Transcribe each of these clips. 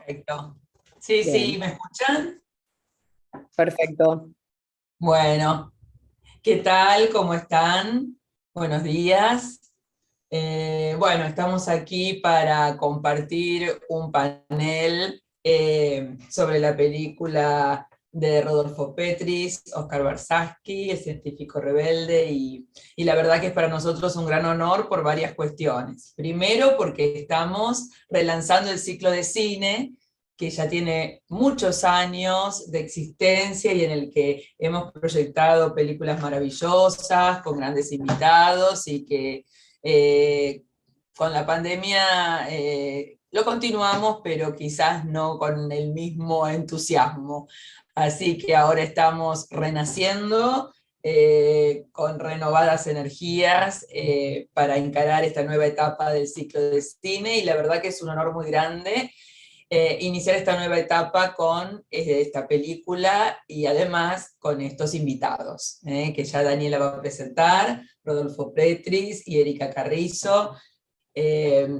Perfecto. Sí, sí, Bien, ¿me escuchan? perfecto. Bueno, ¿qué tal? ¿Cómo están? Buenos días. Bueno, estamos aquí para compartir un panel sobre la película de Rodolfo Petris, Oscar Barsavsky, el científico rebelde, y la verdad que es para nosotros un gran honor por varias cuestiones. Primero, porque estamos relanzando el ciclo de cine que ya tiene muchos años de existencia y en el que hemos proyectado películas maravillosas, con grandes invitados y que con la pandemia lo continuamos, pero quizás no con el mismo entusiasmo. Así que ahora estamos renaciendo con renovadas energías para encarar esta nueva etapa del ciclo de cine y la verdad que es un honor muy grande iniciar esta nueva etapa con esta película y además con estos invitados, que ya Daniela va a presentar, Rodolfo Petris y Erika Carrizo.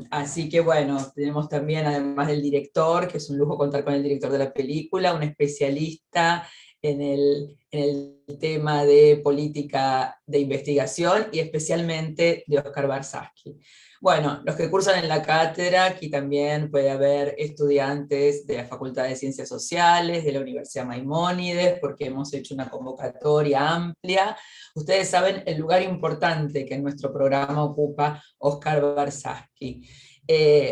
Así que bueno, tenemos también, además del director, que es un lujo contar con el director de la película, un especialista en el tema de política de investigación y especialmente de Oscar Barsavsky. Bueno, los que cursan en la cátedra, aquí también puede haber estudiantes de la Facultad de Ciencias Sociales, de la Universidad Maimónides, porque hemos hecho una convocatoria amplia. Ustedes saben el lugar importante que en nuestro programa ocupa Oscar Barsavsky.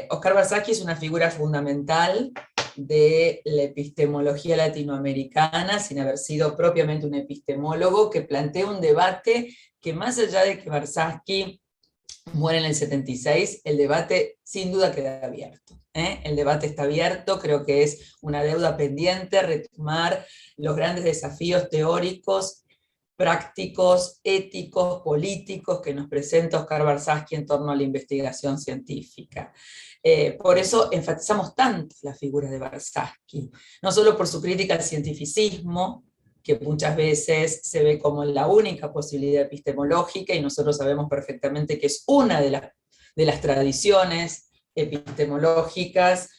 Oscar Barsavsky es una figura fundamental de la epistemología latinoamericana, sin haber sido propiamente un epistemólogo, que plantea un debate que más allá de que Barsavsky muere en el 76, el debate sin duda queda abierto. El debate está abierto, creo que es una deuda pendiente retomar los grandes desafíos teóricos, prácticos, éticos, políticos que nos presenta Oscar Barsavsky en torno a la investigación científica. Por eso enfatizamos tanto la figura de Barsavsky, no solo por su crítica al cientificismo, que muchas veces se ve como la única posibilidad epistemológica, y nosotros sabemos perfectamente que es una de las tradiciones epistemológicas,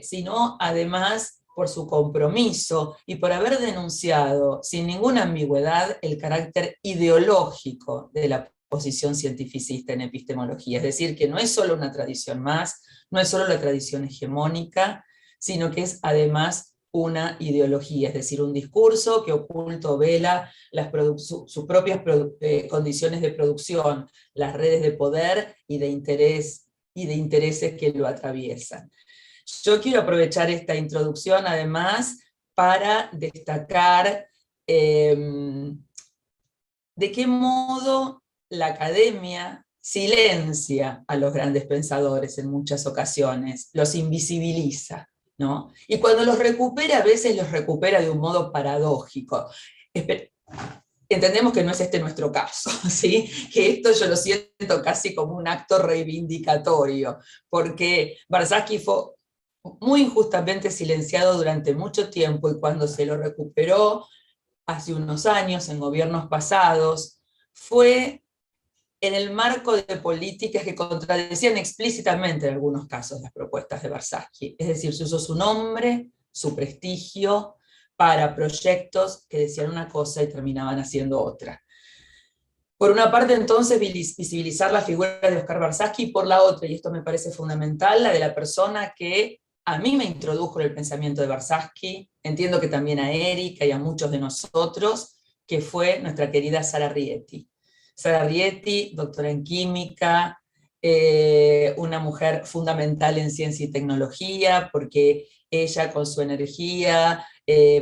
sino además por su compromiso y por haber denunciado sin ninguna ambigüedad el carácter ideológico de la posición cientificista en epistemología. Es decir, que no es solo una tradición más, no es solo la tradición hegemónica, sino que es además una ideología, es decir, un discurso que oculto vela sus propias condiciones de producción, las redes de poder y de interés y de intereses que lo atraviesan. Yo quiero aprovechar esta introducción además para destacar de qué modo la academia silencia a los grandes pensadores en muchas ocasiones, los invisibiliza, ¿no? Y cuando los recupera, a veces los recupera de un modo paradójico. Entendemos que no es este nuestro caso, ¿sí? Que esto yo lo siento casi como un acto reivindicatorio, porque Barsavsky fue muy injustamente silenciado durante mucho tiempo y cuando se lo recuperó hace unos años en gobiernos pasados, fue en el marco de políticas que contradecían explícitamente en algunos casos las propuestas de Barsavsky. Es decir, se usó su nombre, su prestigio, para proyectos que decían una cosa y terminaban haciendo otra. Por una parte, entonces, visibilizar la figura de Oscar Barsavsky, y por la otra, y esto me parece fundamental, la de la persona que a mí me introdujo en el pensamiento de Barsavsky, entiendo que también a Erika y a muchos de nosotros, que fue nuestra querida Sara Rieti. Sara Rieti, doctora en química, una mujer fundamental en ciencia y tecnología, porque ella con su energía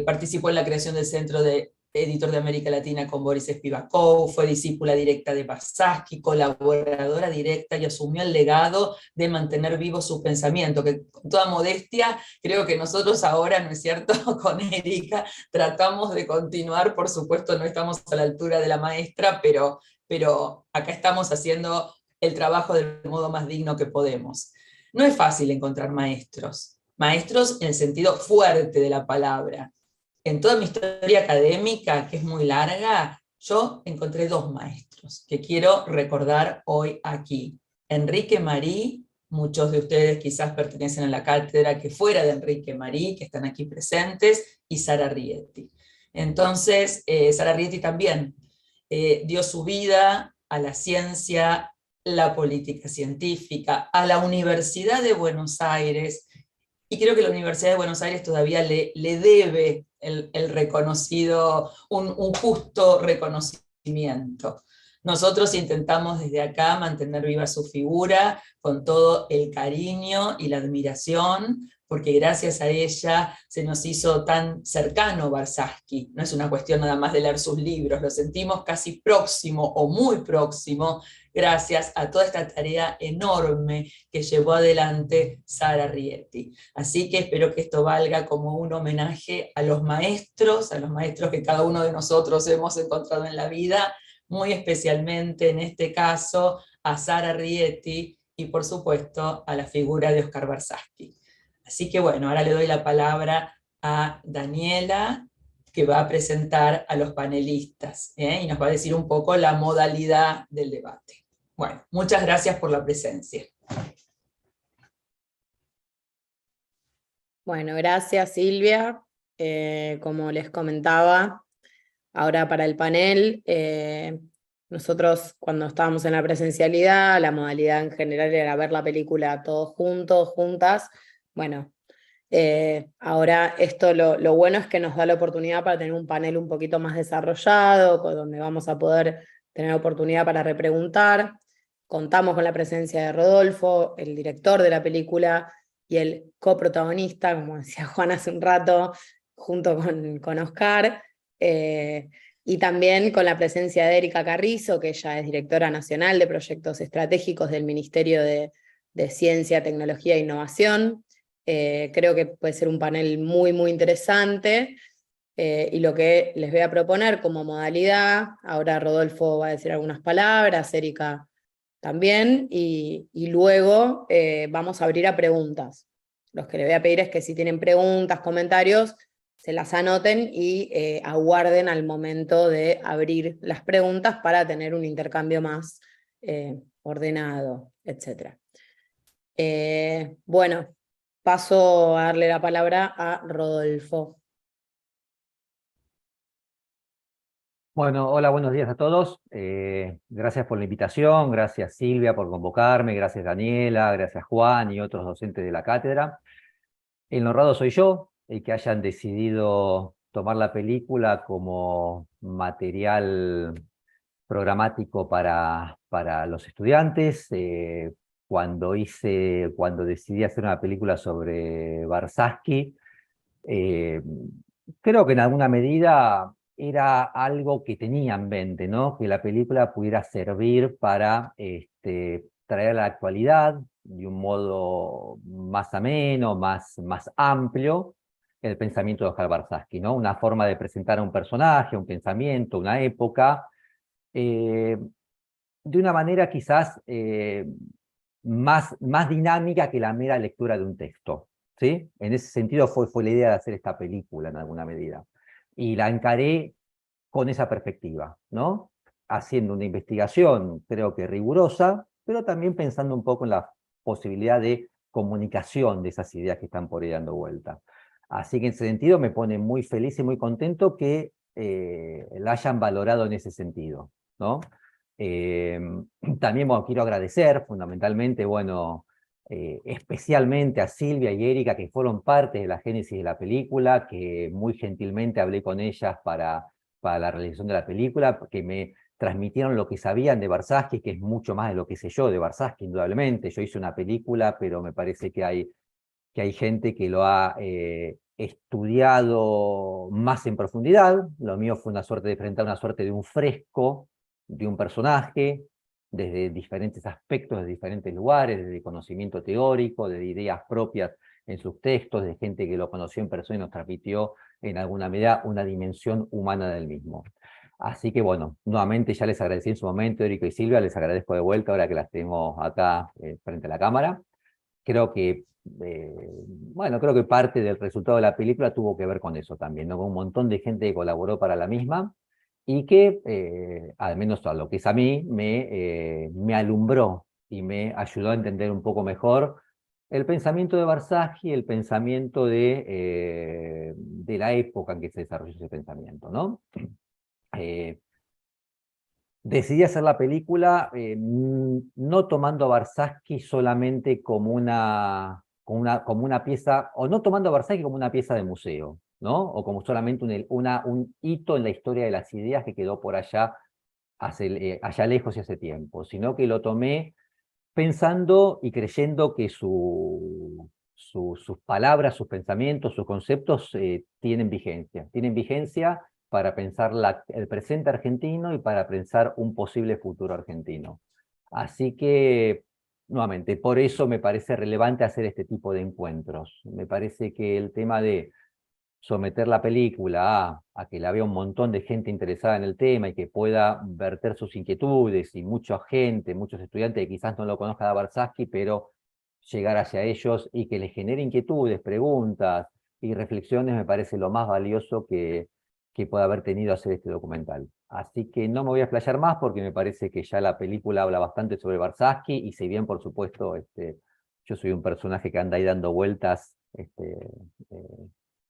participó en la creación del Centro de Editor de América Latina con Boris Spivakov, fue discípula directa de Barsavsky, colaboradora directa y asumió el legado de mantener vivo su pensamiento, que con toda modestia creo que nosotros ahora, ¿no es cierto?, con Erika tratamos de continuar, por supuesto no estamos a la altura de la maestra, pero acá estamos haciendo el trabajo del modo más digno que podemos. No es fácil encontrar maestros, maestros en el sentido fuerte de la palabra. En toda mi historia académica, que es muy larga, yo encontré dos maestros que quiero recordar hoy aquí. Enrique Marí, Muchos de ustedes quizás pertenecen a la cátedra que fuera de Enrique Marí, que están aquí presentes, y Sara Rietti. Entonces, Sara Rietti también dio su vida a la ciencia, la política científica, a la Universidad de Buenos Aires, y creo que la Universidad de Buenos Aires todavía le debe el reconocido, un justo reconocimiento. Nosotros intentamos desde acá mantener viva su figura con todo el cariño y la admiración, porque gracias a ella se nos hizo tan cercano Barsaski. No es una cuestión nada más de leer sus libros, lo sentimos casi próximo o muy próximo gracias a toda esta tarea enorme que llevó adelante Sara Rietti. Así que espero que esto valga como un homenaje a los maestros que cada uno de nosotros hemos encontrado en la vida, muy especialmente en este caso a Sara Rietti y por supuesto a la figura de Oscar Barsaski. Así que bueno, ahora le doy la palabra a Daniela, que va a presentar a los panelistas, y nos va a decir un poco la modalidad del debate. Bueno, muchas gracias por la presencia. Bueno, gracias Silvia. Como les comentaba, ahora para el panel, nosotros cuando estábamos en la presencialidad, la modalidad en general era ver la película todos juntos, juntas. Bueno, ahora esto lo bueno es que nos da la oportunidad para tener un panel un poquito más desarrollado, donde vamos a poder tener oportunidad para repreguntar. Contamos con la presencia de Rodolfo, el director de la película, y el coprotagonista, como decía Juan hace un rato, junto con Oscar, y también con la presencia de Erika Carrizo, que ella es directora nacional de proyectos estratégicos del Ministerio de Ciencia, Tecnología e Innovación. Creo que puede ser un panel muy, muy interesante, y lo que les voy a proponer como modalidad, ahora Rodolfo va a decir algunas palabras, Erika también, y luego vamos a abrir a preguntas. Los que les voy a pedir es que si tienen preguntas, comentarios, se las anoten y aguarden al momento de abrir las preguntas para tener un intercambio más ordenado, etc. Bueno, paso a darle la palabra a Rodolfo. Bueno, hola, buenos días a todos. Gracias por la invitación, gracias Silvia por convocarme, gracias Daniela, gracias Juan y otros docentes de la cátedra. El honrado soy yo, el que hayan decidido tomar la película como material programático para los estudiantes. Cuando decidí hacer una película sobre Barsaski, creo que en alguna medida era algo que tenía en mente, ¿no? Que la película pudiera servir para traer a la actualidad de un modo más ameno, más amplio, el pensamiento de Oscar Barsaski, ¿no? Una forma de presentar a un personaje, un pensamiento, una época, de una manera quizás más dinámica que la mera lectura de un texto, ¿sí? En ese sentido fue la idea de hacer esta película en alguna medida. Y la encaré con esa perspectiva, ¿no? Haciendo una investigación, creo que rigurosa, pero también pensando un poco en la posibilidad de comunicación de esas ideas que están por ahí dando vuelta. Así que en ese sentido me pone muy feliz y muy contento que la hayan valorado en ese sentido, ¿no? También quiero agradecer fundamentalmente, especialmente a Silvia y Erika, que fueron parte de la génesis de la película, que muy gentilmente hablé con ellas para la realización de la película, que me transmitieron lo que sabían de Barsaski, que es mucho más de lo que sé yo de Barsaski, indudablemente. Yo hice una película, pero me parece que hay gente que lo ha estudiado más en profundidad. Lo mío fue una suerte de presentar una suerte de un fresco de un personaje, desde diferentes aspectos, de diferentes lugares, desde conocimiento teórico, de ideas propias en sus textos, de gente que lo conoció en persona y nos transmitió en alguna medida una dimensión humana del mismo. Así que bueno, nuevamente ya les agradecí en su momento, Erika y Silvia, les agradezco de vuelta ahora que las tengo acá frente a la cámara. Creo que, creo que parte del resultado de la película tuvo que ver con eso también, ¿no? Con un montón de gente que colaboró para la misma, y que, al menos a lo que es a mí, me alumbró y me ayudó a entender un poco mejor el pensamiento de Barzaghi, el pensamiento de la época en que se desarrolló ese pensamiento, ¿no? Decidí hacer la película no tomando a Barzaghi solamente como una pieza, o no tomando a Barzaghi como una pieza de museo, ¿no? O como solamente un hito en la historia de las ideas que quedó por allá, allá lejos y hace tiempo, sino que lo tomé pensando y creyendo que sus palabras, sus pensamientos, sus conceptos tienen vigencia para pensar el presente argentino y para pensar un posible futuro argentino. Así que, nuevamente, por eso me parece relevante hacer este tipo de encuentros. Me parece que el tema de someter la película a que la vea un montón de gente interesada en el tema y que pueda verter sus inquietudes, y mucha gente, muchos estudiantes que quizás no lo conozcan a Barzaghi, pero llegar hacia ellos y que les genere inquietudes, preguntas y reflexiones, me parece lo más valioso que pueda haber tenido hacer este documental. Así que no me voy a explayar más porque me parece que ya la película habla bastante sobre Barzaghi, y si bien, por supuesto, yo soy un personaje que anda ahí dando vueltas,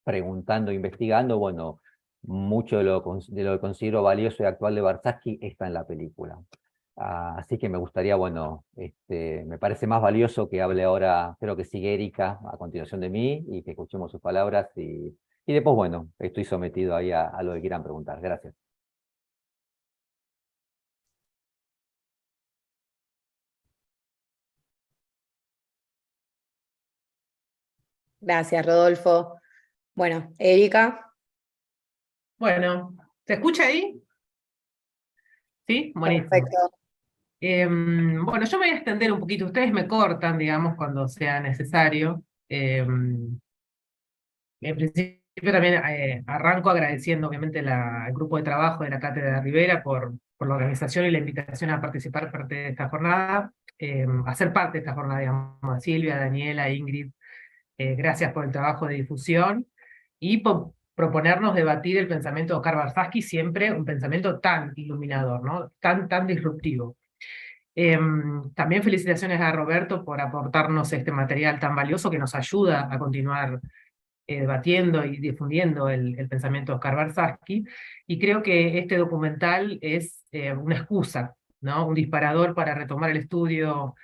preguntando, investigando, bueno, mucho de lo que considero valioso y actual de Barzaghi está en la película. Así que me gustaría, bueno, me parece más valioso que hable ahora, creo que sigue Erika a continuación de mí, y que escuchemos sus palabras, y después, bueno, estoy sometido ahí a lo que quieran preguntar. Gracias. Gracias, Rodolfo. Bueno, Erika. Bueno, ¿se escucha ahí? ¿Sí? Buenísimo. Perfecto. Bueno, yo me voy a extender un poquito. Ustedes me cortan, digamos, cuando sea necesario. En principio también arranco agradeciendo, obviamente, al grupo de trabajo de la Cátedra Rivera por la organización y la invitación a participar parte de esta jornada, a ser parte de esta jornada, digamos, a Silvia, Daniela, Ingrid. Gracias por el trabajo de difusión y por proponernos debatir el pensamiento de Oscar Barzaghi, siempre un pensamiento tan iluminador, ¿no? Tan disruptivo. También felicitaciones a Roberto por aportarnos este material tan valioso que nos ayuda a continuar debatiendo y difundiendo el pensamiento de Oscar Barzaghi, y creo que este documental es una excusa, ¿no? Un disparador para retomar el estudio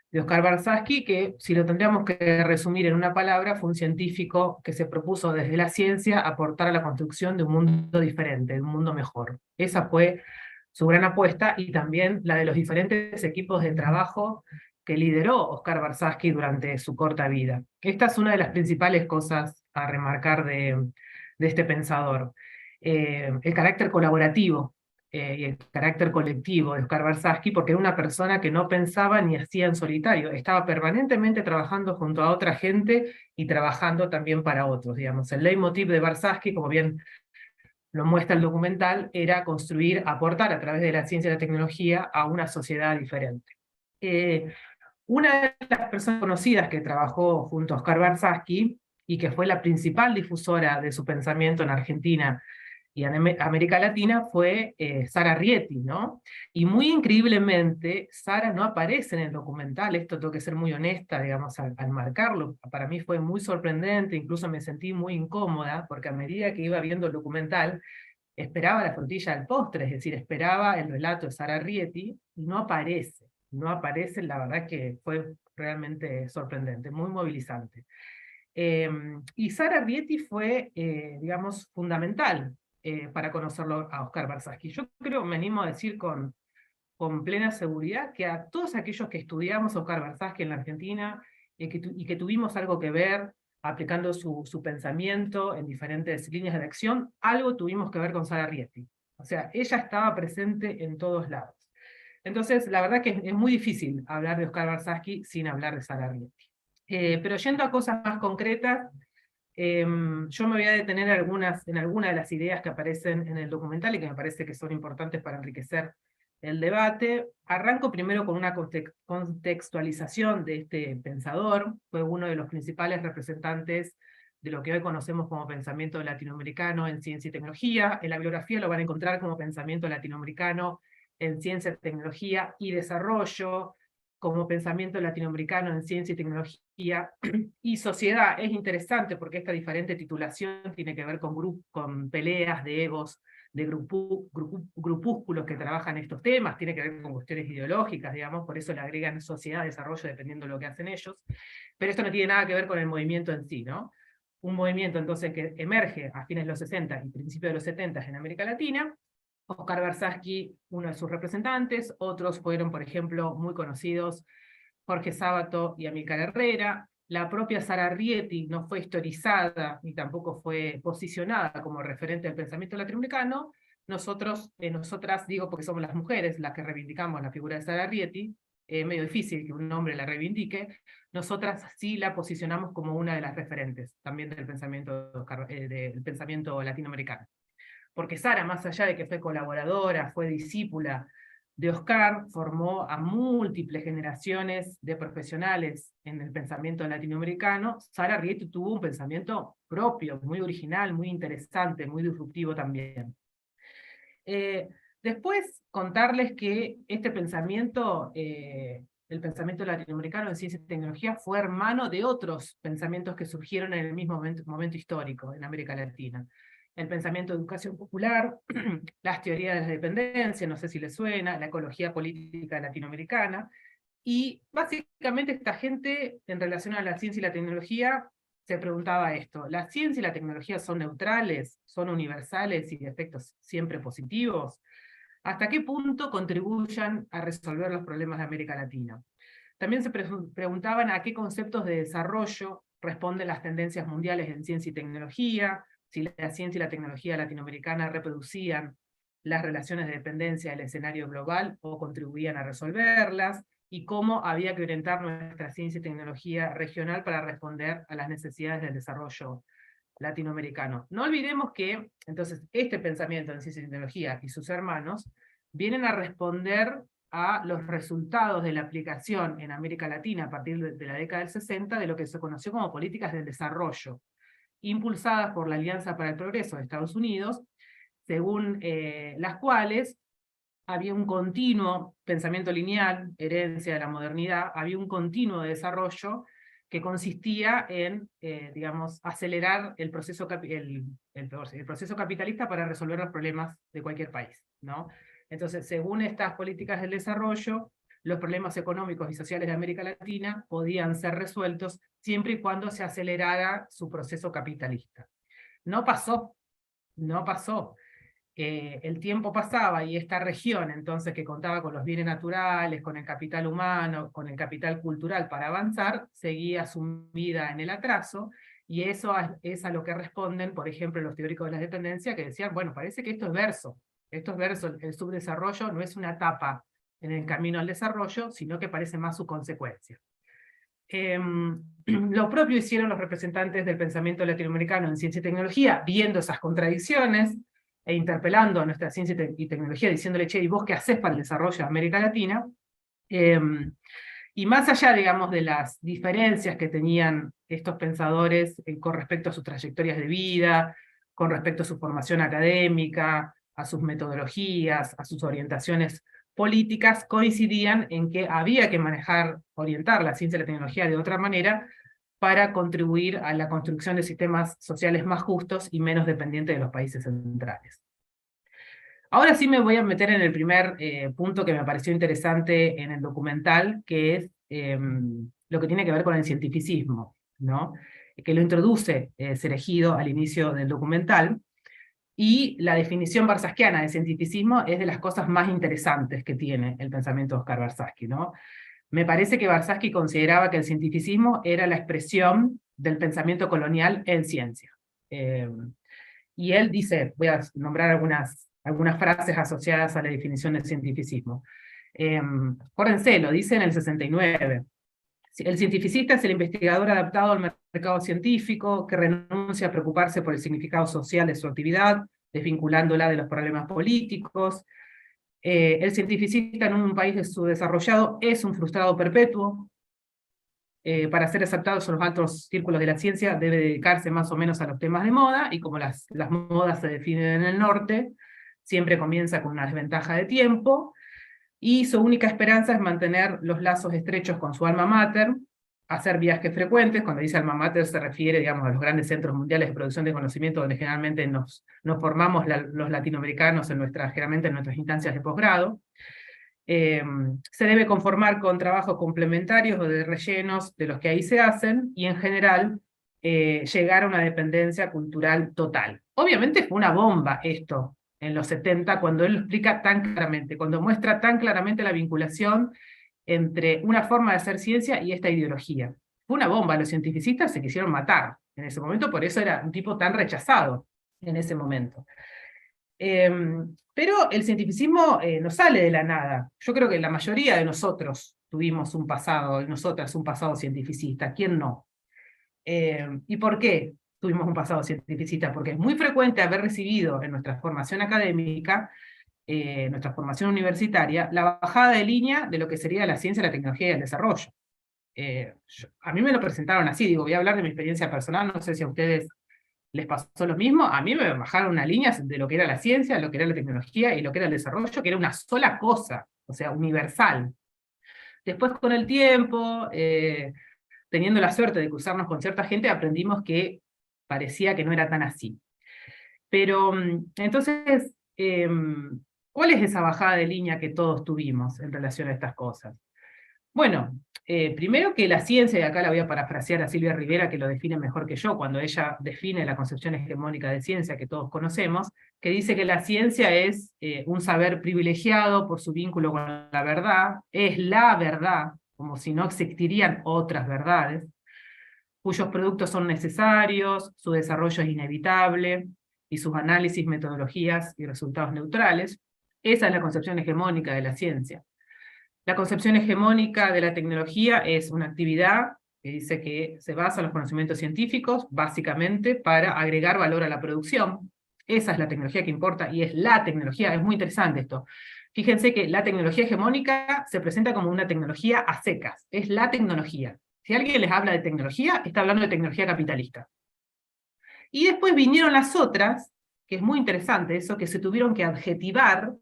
de Oscar Barzaghi, que, si lo tendríamos que resumir en una palabra, fue un científico que se propuso desde la ciencia aportar a la construcción de un mundo diferente, de un mundo mejor. Esa fue su gran apuesta, y también la de los diferentes equipos de trabajo que lideró Oscar Barzaghi durante su corta vida. Esta es una de las principales cosas a remarcar de este pensador. El carácter colaborativo y el carácter colectivo de Oscar Barzaghi, porque era una persona que no pensaba ni hacía en solitario, estaba permanentemente trabajando junto a otra gente y trabajando también para otros, digamos. El leitmotiv de Barzaghi, como bien lo muestra el documental, era construir, aportar a través de la ciencia y la tecnología a una sociedad diferente. Una de las personas conocidas que trabajó junto a Oscar Barzaghi y que fue la principal difusora de su pensamiento en Argentina y en América Latina fue Sara Rieti, ¿no? Y muy increíblemente, Sara no aparece en el documental. Esto tengo que ser muy honesta, digamos, al marcarlo. Para mí fue muy sorprendente, incluso me sentí muy incómoda, porque a medida que iba viendo el documental, esperaba la frutilla del postre, es decir, esperaba el relato de Sara Rieti, y no aparece. No aparece, la verdad que fue realmente sorprendente, muy movilizante. Y Sara Rieti fue, digamos, fundamental para conocerlo a Oscar Barzaghi. Yo creo, me animo a decir con plena seguridad, que a todos aquellos que estudiamos a Oscar Barzaghi en la Argentina y que tuvimos algo que ver aplicando su pensamiento en diferentes líneas de acción, algo tuvimos que ver con Sara Rieti. O sea, ella estaba presente en todos lados. Entonces, la verdad que es muy difícil hablar de Oscar Barzaghi sin hablar de Sara Rieti. Pero yendo a cosas más concretas, yo me voy a detener en algunas de las ideas que aparecen en el documental y que me parece que son importantes para enriquecer el debate. Arranco primero con una contextualización de este pensador. Fue uno de los principales representantes de lo que hoy conocemos como pensamiento latinoamericano en ciencia y tecnología. En la bibliografía lo van a encontrar como pensamiento latinoamericano en ciencia, tecnología y desarrollo. como pensamiento latinoamericano en ciencia y tecnología y sociedad. Es interesante porque esta diferente titulación tiene que ver con peleas de egos, de grupúsculos que trabajan estos temas, tiene que ver con cuestiones ideológicas, digamos, por eso le agregan sociedad, desarrollo, dependiendo de lo que hacen ellos, pero esto no tiene nada que ver con el movimiento en sí, ¿no? Un movimiento entonces que emerge a fines de los 60 y principios de los 70 en América Latina. Oscar Versace, uno de sus representantes, otros fueron, por ejemplo, muy conocidos, Jorge Sábato y Amílcar Herrera. La propia Sara Rieti no fue historizada ni tampoco fue posicionada como referente del pensamiento latinoamericano. Nosotras, digo porque somos las mujeres las que reivindicamos la figura de Sara Rieti, medio difícil que un hombre la reivindique, nosotras sí la posicionamos como una de las referentes también del pensamiento latinoamericano. Porque Sara, más allá de que fue colaboradora, fue discípula de Oscar, formó a múltiples generaciones de profesionales en el pensamiento latinoamericano. Sara Rieti tuvo un pensamiento propio, muy original, muy interesante, muy disruptivo también. Después, contarles que este pensamiento, el pensamiento latinoamericano en ciencia y tecnología, fue hermano de otros pensamientos que surgieron en el mismo momento histórico en América Latina. El pensamiento de educación popular, las teorías de la dependencia, no sé si les suena, la ecología política latinoamericana, y básicamente esta gente, en relación a la ciencia y la tecnología, se preguntaba esto: ¿la ciencia y la tecnología son neutrales, son universales y de efectos siempre positivos? ¿Hasta qué punto contribuyan a resolver los problemas de América Latina? También se preguntaban a qué conceptos de desarrollo responden las tendencias mundiales en ciencia y tecnología, si la ciencia y la tecnología latinoamericana reproducían las relaciones de dependencia del escenario global o contribuían a resolverlas, y cómo había que orientar nuestra ciencia y tecnología regional para responder a las necesidades del desarrollo latinoamericano. No olvidemos que, entonces, este pensamiento en ciencia y tecnología y sus hermanos vienen a responder a los resultados de la aplicación en América Latina a partir de la década del 60 de lo que se conoció como políticas del desarrollo, impulsadas por la Alianza para el Progreso de Estados Unidos, según las cuales había un continuo pensamiento lineal, herencia de la modernidad, había un continuo desarrollo que consistía en, digamos, acelerar el proceso capitalista para resolver los problemas de cualquier país, ¿no? Entonces, según estas políticas del desarrollo, los problemas económicos y sociales de América Latina podían ser resueltos siempre y cuando se acelerara su proceso capitalista. No pasó, no pasó. El tiempo pasaba y esta región, entonces, que contaba con los bienes naturales, con el capital humano, con el capital cultural para avanzar, seguía sumida en el atraso, y eso es a lo que responden, por ejemplo, los teóricos de la dependencia, que decían, bueno, parece que esto es verso, el subdesarrollo no es una etapa en el camino al desarrollo, sino que parece más su consecuencia. Lo propio hicieron los representantes del pensamiento latinoamericano en ciencia y tecnología, viendo esas contradicciones, e interpelando a nuestra ciencia y tecnología, diciéndole, che, ¿y vos qué hacés para el desarrollo de América Latina? Y más allá, digamos, de las diferencias que tenían estos pensadores con respecto a sus trayectorias de vida, con respecto a su formación académica, a sus metodologías, a sus orientaciones políticas, coincidían en que había que orientar la ciencia y la tecnología de otra manera para contribuir a la construcción de sistemas sociales más justos y menos dependientes de los países centrales. Ahora sí me voy a meter en el primer punto que me pareció interesante en el documental, que es lo que tiene que ver con el cientificismo, ¿no? Que lo introduce Cereijido al inicio del documental, y la definición barsasquiana de cientificismo es de las cosas más interesantes que tiene el pensamiento de Oscar Versace, ¿no? Me parece que Versace consideraba que el cientificismo era la expresión del pensamiento colonial en ciencia. Y él dice, voy a nombrar algunas frases asociadas a la definición del cientificismo. Acuérdense, lo dice en el 69. El cientificista es el investigador adaptado al mercado científico, que renuncia a preocuparse por el significado social de su actividad, desvinculándola de los problemas políticos. El cientificista en un país subdesarrollado es un frustrado perpetuo. Para ser aceptados en los altos círculos de la ciencia debe dedicarse más o menos a los temas de moda, y como las modas se definen en el norte, siempre comienza con una desventaja de tiempo. y su única esperanza es mantener los lazos estrechos con su alma mater, hacer viajes frecuentes. Cuando dice alma mater se refiere, digamos, a los grandes centros mundiales de producción de conocimiento donde generalmente nos formamos los latinoamericanos generalmente en nuestras instancias de posgrado. Se debe conformar con trabajos complementarios o de rellenos de los que ahí se hacen, y en general llegar a una dependencia cultural total. Obviamente fue una bomba esto en los 70, cuando él lo explica tan claramente, cuando muestra tan claramente la vinculación entre una forma de hacer ciencia y esta ideología. Fue una bomba, los cientificistas se quisieron matar en ese momento, por eso era un tipo tan rechazado en ese momento. Pero el cientificismo no sale de la nada. Yo creo que la mayoría de nosotros tuvimos un pasado, y nosotras un pasado cientificista, ¿quién no? ¿Y por qué tuvimos un pasado cientificista? Porque es muy frecuente haber recibido en nuestra formación académica, nuestra formación universitaria, la bajada de línea de lo que sería la ciencia, la tecnología y el desarrollo. A mí me lo presentaron así, digo, voy a hablar de mi experiencia personal, no sé si a ustedes les pasó lo mismo. A mí me bajaron una línea de lo que era la ciencia, lo que era la tecnología y lo que era el desarrollo, que era una sola cosa, o sea, universal. Después, con el tiempo, teniendo la suerte de cruzarnos con cierta gente, aprendimos que parecía que no era tan así. Pero, entonces, ¿cuál es esa bajada de línea que todos tuvimos en relación a estas cosas? Bueno, primero que la ciencia, y acá la voy a parafrasear a Silvia Rivera, que lo define mejor que yo, cuando ella define la concepción hegemónica de ciencia que todos conocemos, que dice que la ciencia es un saber privilegiado por su vínculo con la verdad, es la verdad, como si no existirían otras verdades, cuyos productos son necesarios, su desarrollo es inevitable, y sus análisis, metodologías y resultados neutrales. Esa es la concepción hegemónica de la ciencia. La concepción hegemónica de la tecnología es una actividad que dice que se basa en los conocimientos científicos, básicamente para agregar valor a la producción. Esa es la tecnología que importa, y es la tecnología. Es muy interesante esto. Fíjense que la tecnología hegemónica se presenta como una tecnología a secas. Es la tecnología. Si alguien les habla de tecnología, está hablando de tecnología capitalista. Y después vinieron las otras, que es muy interesante eso, que se tuvieron que adjetivar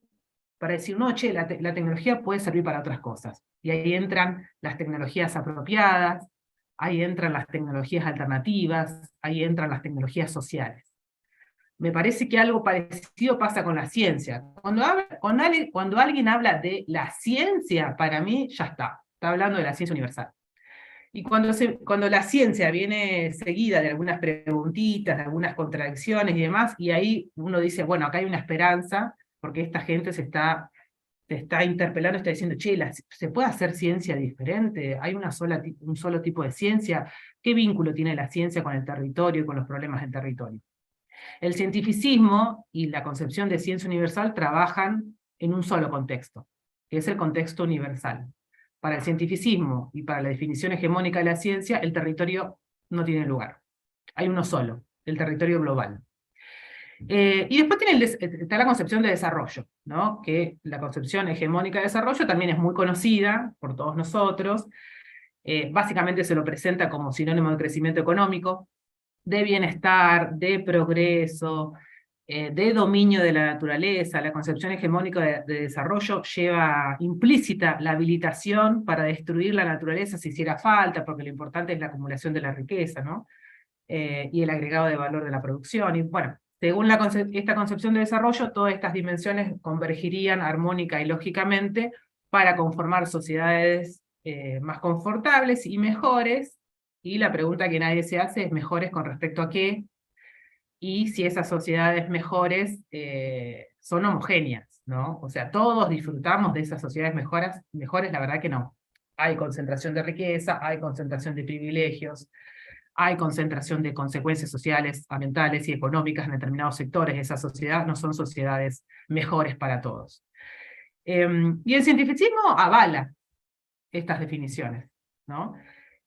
para decir, no, che, la tecnología puede servir para otras cosas. Y ahí entran las tecnologías apropiadas, ahí entran las tecnologías alternativas, ahí entran las tecnologías sociales. Me parece que algo parecido pasa con la ciencia. Cuando alguien habla de la ciencia, para mí ya está hablando de la ciencia universal. Y cuando la ciencia viene seguida de algunas preguntitas, de algunas contradicciones y demás, y ahí uno dice, bueno, acá hay una esperanza, porque esta gente se está interpelando, está diciendo, che, ¿se puede hacer ciencia diferente? ¿Hay un solo tipo de ciencia? ¿Qué vínculo tiene la ciencia con el territorio y con los problemas del territorio? El cientificismo y la concepción de ciencia universal trabajan en un solo contexto, que es el contexto universal. Para el cientificismo y para la definición hegemónica de la ciencia, el territorio no tiene lugar. Hay uno solo, el territorio global. Y después está la concepción de desarrollo, ¿no? Que la concepción hegemónica de desarrollo también es muy conocida por todos nosotros. Básicamente se lo presenta como sinónimo de crecimiento económico, de bienestar, de progreso, de dominio de la naturaleza. La concepción hegemónica de desarrollo lleva implícita la habilitación para destruir la naturaleza si hiciera falta, porque lo importante es la acumulación de la riqueza, ¿no? Y el agregado de valor de la producción. Y bueno, según esta concepción de desarrollo, todas estas dimensiones convergirían armónica y lógicamente para conformar sociedades más confortables y mejores. Y la pregunta que nadie se hace es ¿mejores con respecto a qué? Y si esas sociedades mejores son homogéneas, ¿no? O sea, todos disfrutamos de esas sociedades mejores, la verdad que no. Hay concentración de riqueza, hay concentración de privilegios, hay concentración de consecuencias sociales, ambientales y económicas en determinados sectores de esa sociedad. No son sociedades mejores para todos. Y el cientificismo avala estas definiciones, ¿no?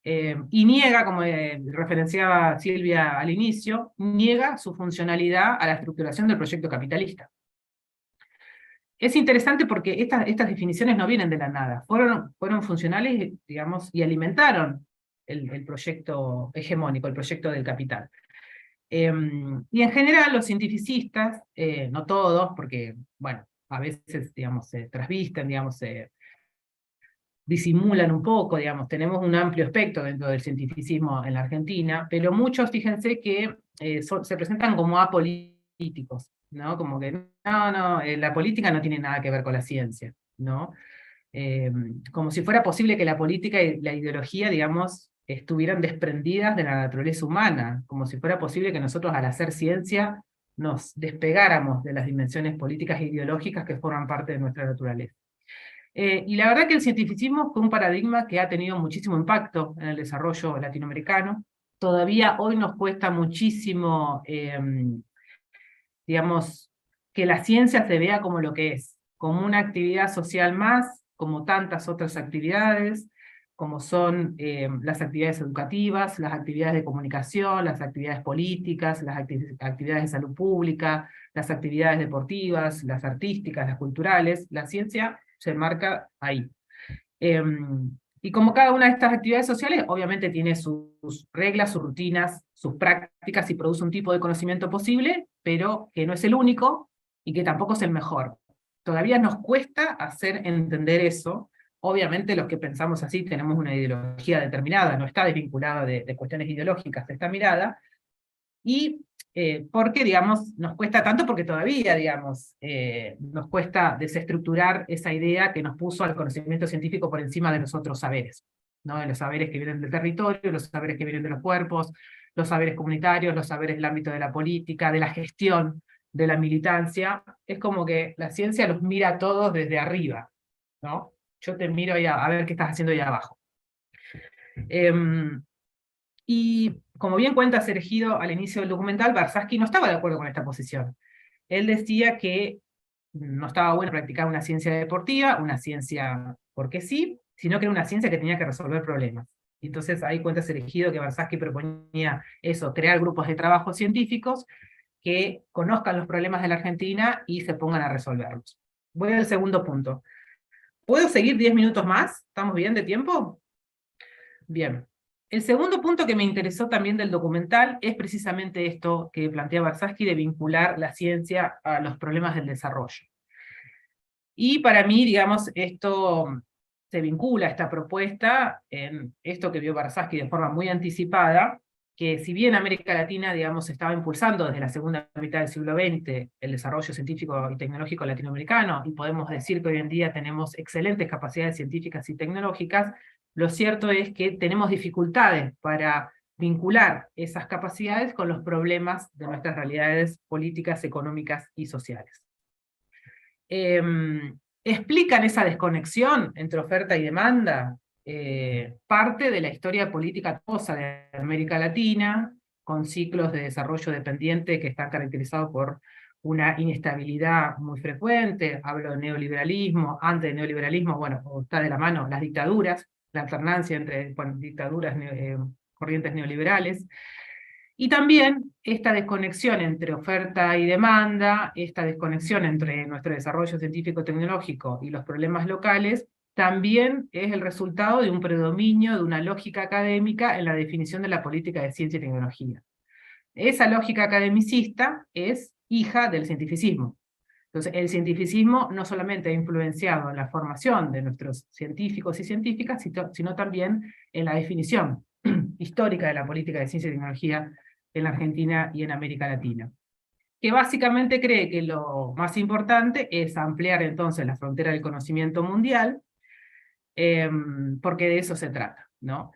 Y niega, como referenciaba Silvia al inicio, niega su funcionalidad a la estructuración del proyecto capitalista. Es interesante porque estas definiciones no vienen de la nada, fueron funcionales, digamos, y alimentaron el proyecto hegemónico, el proyecto del capital. Y en general los cientificistas, no todos, porque, bueno, a veces, digamos, se trasvisten, digamos, se disimulan un poco, digamos, tenemos un amplio espectro dentro del cientificismo en la Argentina, pero muchos, fíjense que se presentan como apolíticos, ¿no? Como que la política no tiene nada que ver con la ciencia, ¿no? Como si fuera posible que la política y la ideología, digamos, estuvieran desprendidas de la naturaleza humana, como si fuera posible que nosotros al hacer ciencia nos despegáramos de las dimensiones políticas e ideológicas que forman parte de nuestra naturaleza. Y la verdad que el cientificismo fue un paradigma que ha tenido muchísimo impacto en el desarrollo latinoamericano. Todavía hoy nos cuesta muchísimo, digamos, que la ciencia se vea como lo que es, como una actividad social más, como tantas otras actividades, como son las actividades educativas, las actividades de comunicación, las actividades políticas, las actividades de salud pública, las actividades deportivas, las artísticas, las culturales. La ciencia se enmarca ahí. Y como cada una de estas actividades sociales, obviamente tiene sus reglas, sus rutinas, sus prácticas y produce un tipo de conocimiento posible, pero que no es el único y que tampoco es el mejor. Todavía nos cuesta hacer entender eso. Obviamente los que pensamos así tenemos una ideología determinada, no está desvinculada de cuestiones ideológicas de esta mirada, y porque, digamos, nos cuesta tanto porque todavía, digamos, nos cuesta desestructurar esa idea que nos puso al conocimiento científico por encima de los otros saberes, ¿no? De los saberes que vienen del territorio, los saberes que vienen de los cuerpos, los saberes comunitarios, los saberes del ámbito de la política, de la gestión, de la militancia. Es como que la ciencia los mira a todos desde arriba, ¿no? Yo te miro ahí a ver qué estás haciendo ahí abajo. Y como bien cuenta Sergio al inicio del documental, Barsaski no estaba de acuerdo con esta posición. Él decía que no estaba bueno practicar una ciencia deportiva, una ciencia porque sí, sino que era una ciencia que tenía que resolver problemas. Entonces ahí cuenta Sergio que Barsaski proponía eso, crear grupos de trabajo científicos que conozcan los problemas de la Argentina y se pongan a resolverlos. Voy al segundo punto. ¿Puedo seguir 10 minutos más? ¿Estamos bien de tiempo? Bien. El segundo punto que me interesó también del documental es precisamente esto que plantea Barsaski de vincular la ciencia a los problemas del desarrollo. Y para mí, digamos, esto se vincula, esta propuesta, en esto que vio Barsaski de forma muy anticipada, que si bien América Latina, digamos, estaba impulsando desde la segunda mitad del siglo XX el desarrollo científico y tecnológico latinoamericano, y podemos decir que hoy en día tenemos excelentes capacidades científicas y tecnológicas, lo cierto es que tenemos dificultades para vincular esas capacidades con los problemas de nuestras realidades políticas, económicas y sociales. Explican esa desconexión entre oferta y demanda, parte de la historia política de América Latina, con ciclos de desarrollo dependiente que están caracterizados por una inestabilidad muy frecuente. Hablo de neoliberalismo, antes del neoliberalismo, bueno, está de la mano las dictaduras, la alternancia entre dictaduras, corrientes neoliberales, y también esta desconexión entre oferta y demanda, esta desconexión entre nuestro desarrollo científico-tecnológico y los problemas locales, también es el resultado de un predominio de una lógica académica en la definición de la política de ciencia y tecnología. Esa lógica academicista es hija del cientificismo. Entonces, el cientificismo no solamente ha influenciado en la formación de nuestros científicos y científicas, sino también en la definición histórica de la política de ciencia y tecnología en la Argentina y en América Latina, que básicamente cree que lo más importante es ampliar entonces la frontera del conocimiento mundial, porque de eso se trata, ¿no?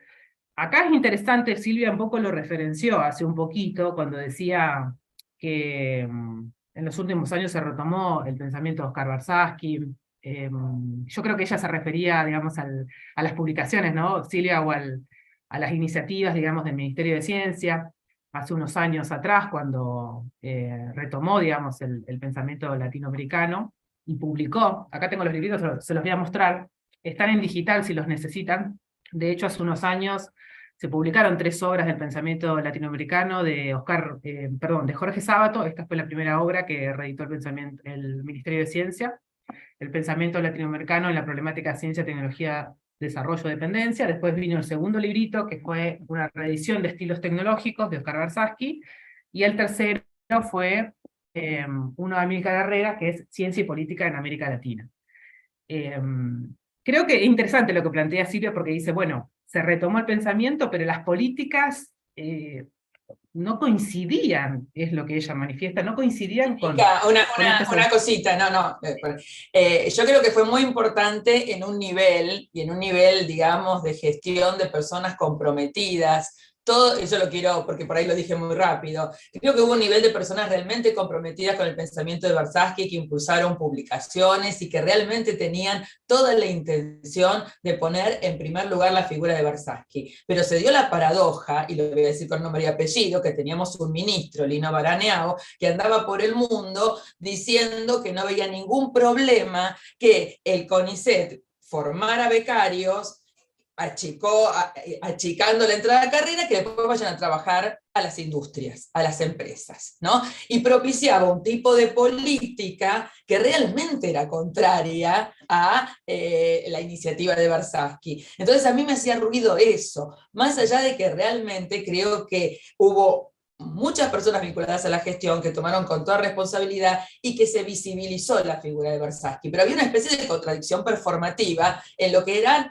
Acá es interesante, Silvia un poco lo referenció hace un poquito, cuando decía que en los últimos años se retomó el pensamiento de Oscar Barsaski. Yo creo que ella se refería, digamos, a las publicaciones, ¿no, Silvia? O a las iniciativas, digamos, del Ministerio de Ciencia, hace unos años atrás, cuando retomó, digamos, el pensamiento latinoamericano, y publicó, acá tengo los libritos, se los voy a mostrar, están en digital si los necesitan. De hecho, hace unos años se publicaron 3 obras del pensamiento latinoamericano de Jorge Sábato. Esta fue la primera obra que reeditó el Ministerio de Ciencia, el pensamiento latinoamericano en la problemática de ciencia, tecnología, desarrollo, dependencia. Después vino el segundo librito, que fue una reedición de estilos tecnológicos de Oscar Barsaski, y el tercero fue uno de Amílcar Herrera, que es Ciencia y Política en América Latina. Creo que es interesante lo que plantea Silvia, porque dice, bueno, se retomó el pensamiento, pero las políticas no coincidían, es lo que ella manifiesta, no coincidían con Una cosita, no. Yo creo que fue muy importante en un nivel, digamos, de gestión de personas comprometidas. Todo eso lo quiero, porque por ahí lo dije muy rápido. Creo que hubo un nivel de personas realmente comprometidas con el pensamiento de Warshawski, que impulsaron publicaciones y que realmente tenían toda la intención de poner en primer lugar la figura de Warshawski. Pero se dio la paradoja, y lo voy a decir con nombre y apellido, que teníamos un ministro, Lino Baraneao, que andaba por el mundo diciendo que no veía ningún problema que el CONICET formara becarios, achicando la entrada a carrera, que después vayan a trabajar a las industrias, a las empresas, ¿no? Y propiciaba un tipo de política que realmente era contraria a la iniciativa de Warshawski. Entonces a mí me hacía ruido eso, más allá de que realmente creo que hubo muchas personas vinculadas a la gestión que tomaron con toda responsabilidad y que se visibilizó la figura de Warshawski, pero había una especie de contradicción performativa en lo que eran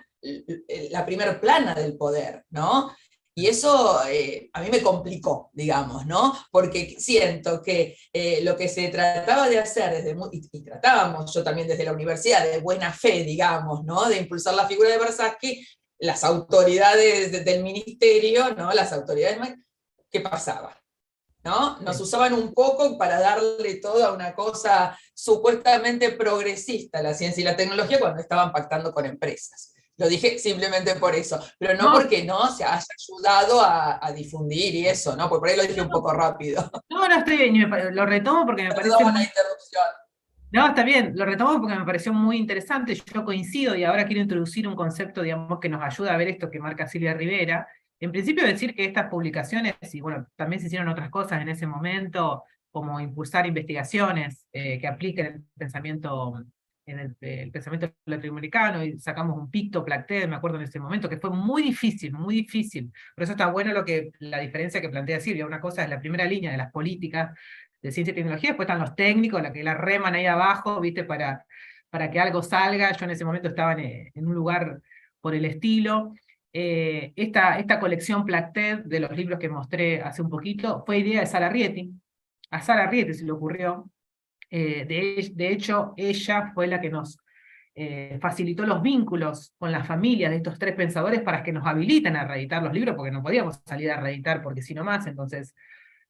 la primer plana del poder, ¿no? Y eso a mí me complicó, digamos, ¿no? Porque siento que lo que se trataba de hacer, y tratábamos yo también desde la universidad, de buena fe, digamos, ¿no? De impulsar la figura de Warshawski, las autoridades del ministerio, ¿no? Las autoridades, ¿qué pasaba? ¿No? Nos usaban un poco para darle toda una cosa supuestamente progresista a la ciencia y la tecnología cuando estaban pactando con empresas. Lo dije simplemente por eso, pero no porque no se haya ayudado a difundir y eso, ¿no? Porque por ahí lo dije un poco rápido. No, estoy bien, lo retomo porque me parece... una interrupción. No, está bien, lo retomo porque me pareció muy interesante, yo coincido y ahora quiero introducir un concepto, digamos, que nos ayuda a ver esto que marca Silvia Rivera. En principio decir que estas publicaciones, y bueno, también se hicieron otras cosas en ese momento, como impulsar investigaciones que apliquen el pensamiento el pensamiento latinoamericano, y sacamos un picto, Placted, me acuerdo en ese momento, que fue muy difícil, muy difícil. Por eso está bueno la diferencia que plantea Silvia. Una cosa es la primera línea de las políticas de ciencia y tecnología, después están los técnicos, la que la reman ahí abajo, ¿viste? Para que algo salga. Yo en ese momento estaba en un lugar por el estilo. Esta colección Placted de los libros que mostré hace un poquito fue idea de Sara Rieti. A Sara Rieti se le ocurrió. De hecho, ella fue la que nos facilitó los vínculos con las familias de estos tres pensadores para que nos habiliten a reeditar los libros, porque no podíamos salir a reeditar porque si no más. Entonces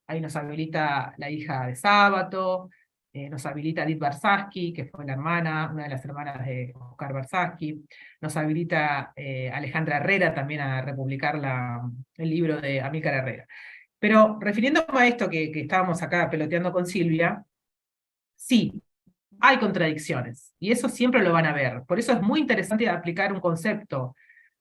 ahí nos habilita la hija de Sábato, nos habilita Edith Warshawski, que fue una de las hermanas de Oscar Warshawski, nos habilita Alejandra Herrera también a republicar el libro de Amílcar Herrera. Pero refiriéndome a esto que estábamos acá peloteando con Silvia, sí, hay contradicciones, y eso siempre lo van a ver. Por eso es muy interesante aplicar un concepto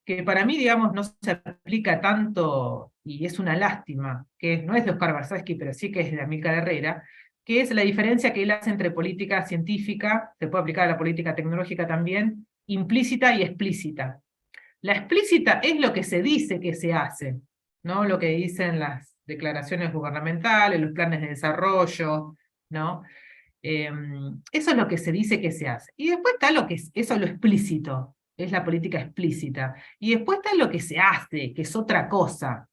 que para mí, digamos, no se aplica tanto, y es una lástima, que no es de Oscar Warshawski, pero sí que es de Amílcar Herrera, que es la diferencia que él hace entre política científica, se puede aplicar a la política tecnológica también, implícita y explícita. La explícita es lo que se dice que se hace, ¿no? Lo que dicen las declaraciones gubernamentales, los planes de desarrollo, ¿no? Eso es lo que se dice que se hace. Y después está eso es lo explícito, es la política explícita. Y después está lo que se hace, que es otra cosa,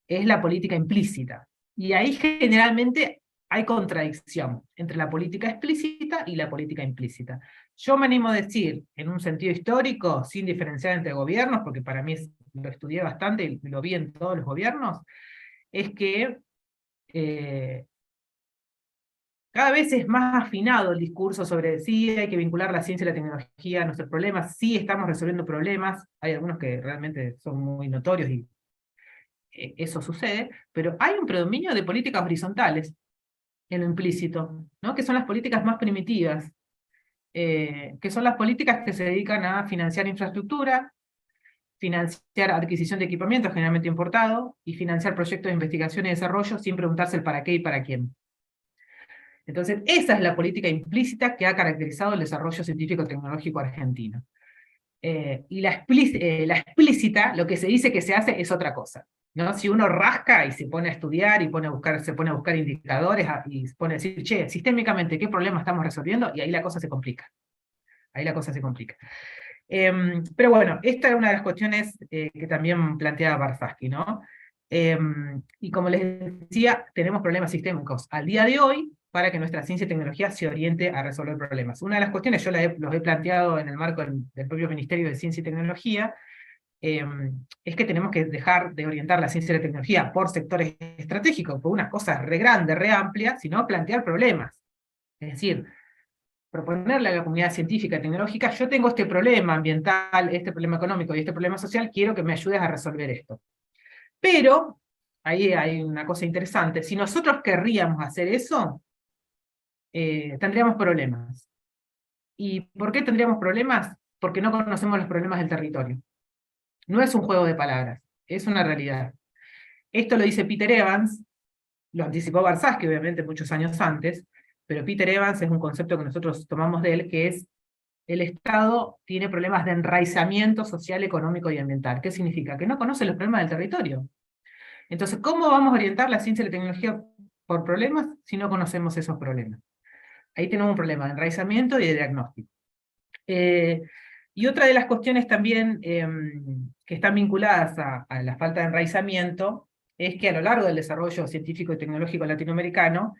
es la política implícita. Y ahí generalmente hay contradicción entre la política explícita y la política implícita. Yo me animo a decir, en un sentido histórico, sin diferenciar entre gobiernos, porque para mí lo estudié bastante y lo vi en todos los gobiernos, es que cada vez es más afinado el discurso sobre sí, hay que vincular la ciencia y la tecnología a nuestros problemas, sí estamos resolviendo problemas, hay algunos que realmente son muy notorios y eso sucede, pero hay un predominio de políticas horizontales en lo implícito, ¿no? Que son las políticas más primitivas, que son las políticas que se dedican a financiar infraestructura, financiar adquisición de equipamiento generalmente importado, y financiar proyectos de investigación y desarrollo sin preguntarse el para qué y para quién. Entonces, esa es la política implícita que ha caracterizado el desarrollo científico-tecnológico argentino. Y la explícita, lo que se dice que se hace, es otra cosa. ¿no? Si uno rasca y se pone a estudiar y se pone a buscar indicadores y se pone a decir, che, sistémicamente, ¿qué problema estamos resolviendo? Y ahí la cosa se complica. Ahí la cosa se complica. Pero bueno, esta es una de las cuestiones que también planteaba Barsaski, ¿no? Y como les decía, tenemos problemas sistémicos al día de hoy para que nuestra ciencia y tecnología se oriente a resolver problemas. Una de las cuestiones, yo los he planteado en el marco del propio Ministerio de Ciencia y Tecnología, es que tenemos que dejar de orientar la ciencia y la tecnología por sectores estratégicos, por unas cosas re grandes, re amplias, sino plantear problemas. Es decir, proponerle a la comunidad científica y tecnológica, yo tengo este problema ambiental, este problema económico y este problema social, quiero que me ayudes a resolver esto. Pero, ahí hay una cosa interesante, si nosotros querríamos hacer eso, tendríamos problemas. ¿Y por qué tendríamos problemas? Porque no conocemos los problemas del territorio. No es un juego de palabras, es una realidad. Esto lo dice Peter Evans, lo anticipó Barsaski, obviamente, muchos años antes, pero Peter Evans es un concepto que nosotros tomamos de él, que es el Estado tiene problemas de enraizamiento social, económico y ambiental. ¿Qué significa? Que no conoce los problemas del territorio. Entonces, ¿cómo vamos a orientar la ciencia y la tecnología por problemas si no conocemos esos problemas? Ahí tenemos un problema de enraizamiento y de diagnóstico. Y otra de las cuestiones también que están vinculadas a la falta de enraizamiento es que a lo largo del desarrollo científico y tecnológico latinoamericano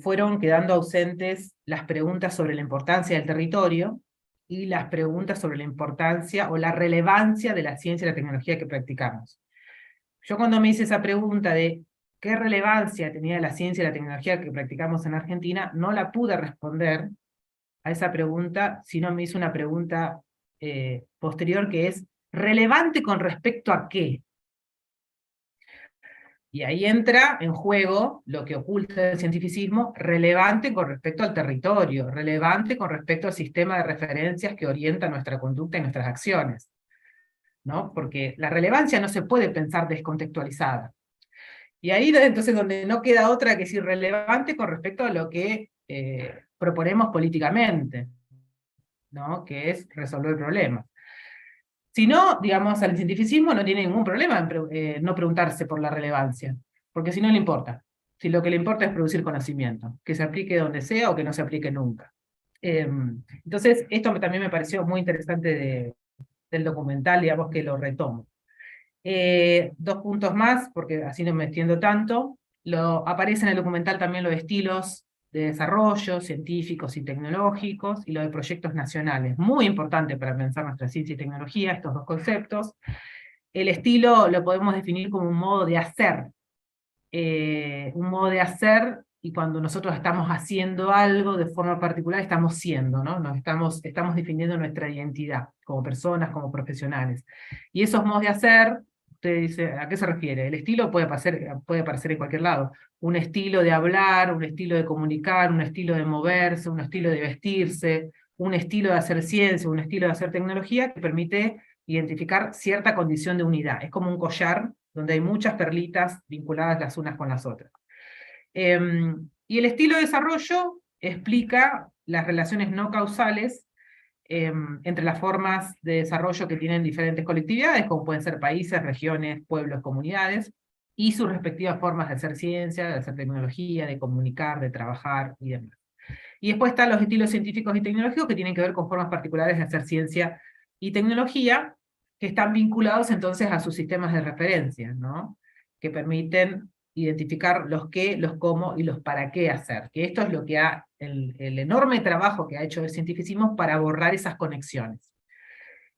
fueron quedando ausentes las preguntas sobre la importancia del territorio y las preguntas sobre la importancia o la relevancia de la ciencia y la tecnología que practicamos. Yo cuando me hice esa pregunta de qué relevancia tenía la ciencia y la tecnología que practicamos en Argentina, no la pude responder a esa pregunta, sino me hizo una pregunta posterior que es, ¿relevante con respecto a qué? Y ahí entra en juego lo que oculta el cientificismo, relevante con respecto al territorio, relevante con respecto al sistema de referencias que orienta nuestra conducta y nuestras acciones, ¿no? Porque la relevancia no se puede pensar descontextualizada. Y ahí entonces donde no queda otra que es irrelevante con respecto a lo que proponemos políticamente, ¿no? Que es resolver problemas. Si no, digamos, al cientificismo no tiene ningún problema en no preguntarse por la relevancia, porque si no le importa. Si lo que le importa es producir conocimiento, que se aplique donde sea o que no se aplique nunca. Entonces, esto también me pareció muy interesante del documental, digamos que lo retomo. 2 puntos más, porque así no me extiendo tanto. Aparece en el documental también los estilos de desarrollo científicos y tecnológicos, y lo de proyectos nacionales. Muy importante para pensar nuestra ciencia y tecnología, estos 2 conceptos. El estilo lo podemos definir como un modo de hacer. Y cuando nosotros estamos haciendo algo de forma particular, estamos siendo, ¿no? Estamos definiendo nuestra identidad como personas, como profesionales. Y esos modos de hacer, usted dice, ¿a qué se refiere? El estilo puede aparecer en cualquier lado. Un estilo de hablar, un estilo de comunicar, un estilo de moverse, un estilo de vestirse, un estilo de hacer ciencia, un estilo de hacer tecnología que permite identificar cierta condición de unidad. Es como un collar donde hay muchas perlitas vinculadas las unas con las otras. Y el estilo de desarrollo explica las relaciones no causales entre las formas de desarrollo que tienen diferentes colectividades, como pueden ser países, regiones, pueblos, comunidades, y sus respectivas formas de hacer ciencia, de hacer tecnología, de comunicar, de trabajar y demás. Y después están los estilos científicos y tecnológicos que tienen que ver con formas particulares de hacer ciencia y tecnología, que están vinculados entonces a sus sistemas de referencia, ¿no? Que permiten identificar los qué, los cómo y los para qué hacer. Que esto es lo que el enorme trabajo que ha hecho el cientificismo para borrar esas conexiones.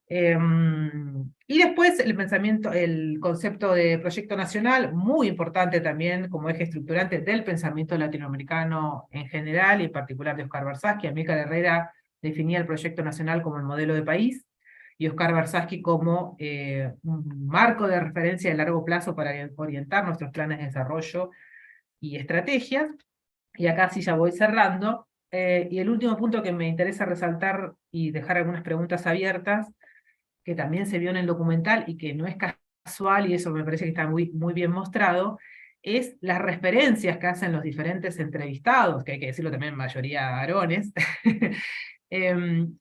Y después el concepto de proyecto nacional, muy importante también como eje estructurante del pensamiento latinoamericano en general, y en particular de Oscar Barsaski. Amílcar Herrera definía el proyecto nacional como el modelo de país, y Oscar Barsaski como un marco de referencia de largo plazo para orientar nuestros planes de desarrollo y estrategias. Y acá sí ya voy cerrando. Y el último punto que me interesa resaltar y dejar algunas preguntas abiertas, que también se vio en el documental y que no es casual, y eso me parece que está muy, muy bien mostrado, es las referencias que hacen los diferentes entrevistados, que hay que decirlo también, mayoría varones.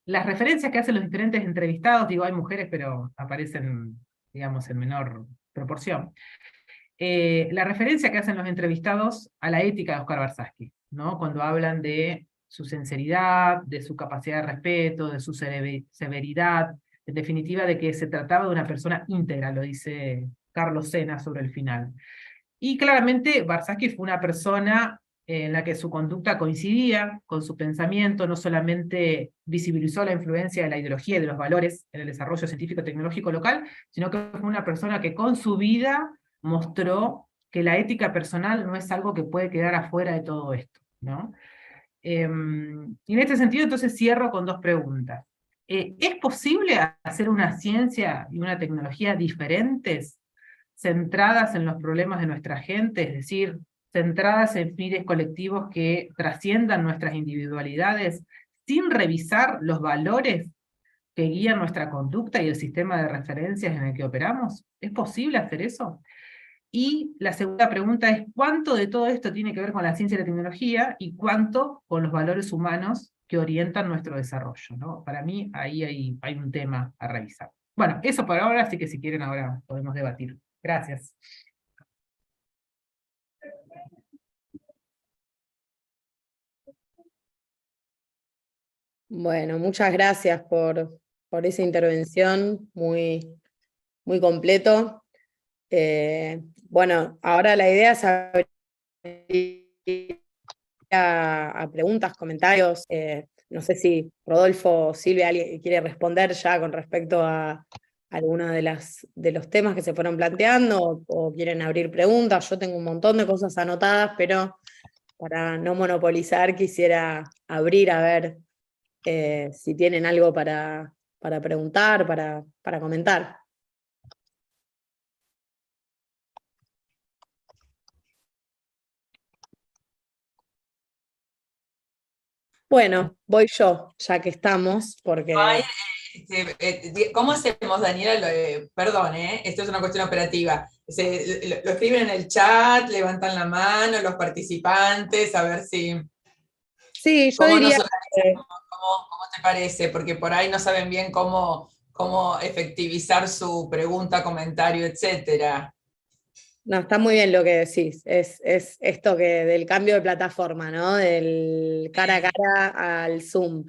Las referencias que hacen los diferentes entrevistados, digo, hay mujeres, pero aparecen, digamos, en menor proporción. La referencia que hacen los entrevistados a la ética de Oscar Barsaschi, ¿no? Cuando hablan de su sinceridad, de su capacidad de respeto, de su severidad, en definitiva de que se trataba de una persona íntegra, lo dice Carlos Sena sobre el final. Y claramente Barsaschi fue una persona en la que su conducta coincidía con su pensamiento, no solamente visibilizó la influencia de la ideología y de los valores en el desarrollo científico-tecnológico local, sino que fue una persona que con su vida mostró que la ética personal no es algo que puede quedar afuera de todo esto, ¿no? Y en este sentido, entonces cierro con dos preguntas. ¿Es posible hacer una ciencia y una tecnología diferentes, centradas en los problemas de nuestra gente, es decir, centradas en fines colectivos que trasciendan nuestras individualidades, sin revisar los valores que guían nuestra conducta y el sistema de referencias en el que operamos? ¿Es posible hacer eso? Y la segunda pregunta es, ¿cuánto de todo esto tiene que ver con la ciencia y la tecnología y cuánto con los valores humanos que orientan nuestro desarrollo, ¿no? Para mí ahí hay un tema a revisar. Bueno, eso por ahora, así que si quieren ahora podemos debatir. Gracias. Bueno, muchas gracias por esa intervención, muy, muy completo. Bueno, ahora la idea es abrir a preguntas, comentarios. No sé si Rodolfo o Silvia alguien quiere responder ya con respecto a algunos de los temas que se fueron planteando o quieren abrir preguntas. Yo tengo un montón de cosas anotadas, pero para no monopolizar quisiera abrir a ver si tienen algo para preguntar, para comentar. Bueno, voy yo, ya que estamos, porque... ¿Cómo hacemos, Daniela? Perdón, esto es una cuestión operativa. Lo escriben en el chat, levantan la mano los participantes, a ver si... Sí, yo ¿Cómo diría nos organizamos? ¿Cómo te parece? Porque por ahí no saben bien cómo efectivizar su pregunta, comentario, etcétera. No, está muy bien lo que decís. Es esto que del cambio de plataforma, ¿no? Del cara a cara al Zoom.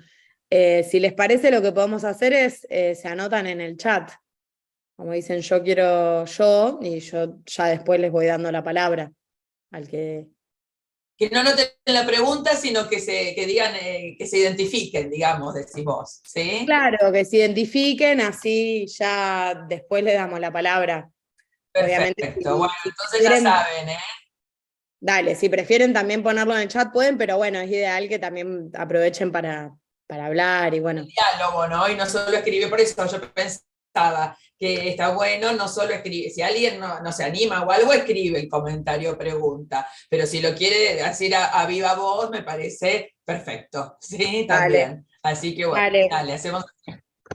Si les parece, lo que podemos hacer es, se anotan en el chat. Como dicen, yo quiero yo, y yo ya después les voy dando la palabra al que... Que no noten la pregunta, sino que digan, que se identifiquen, digamos, decís vos, ¿sí? Claro, que se identifiquen, así ya después les damos la palabra. Perfecto. Obviamente, Bueno, si entonces quieren, ya saben, ¿eh? Dale, si prefieren también ponerlo en el chat pueden, pero bueno, es ideal que también aprovechen para hablar y bueno. Diálogo, ¿no? Y no solo escribir, por eso yo pensaba que está bueno no solo escribir, si alguien no se anima o algo, escribe el comentario o pregunta, pero si lo quiere decir a viva voz, me parece perfecto, ¿sí? También. Dale. Así que bueno, dale, hacemos...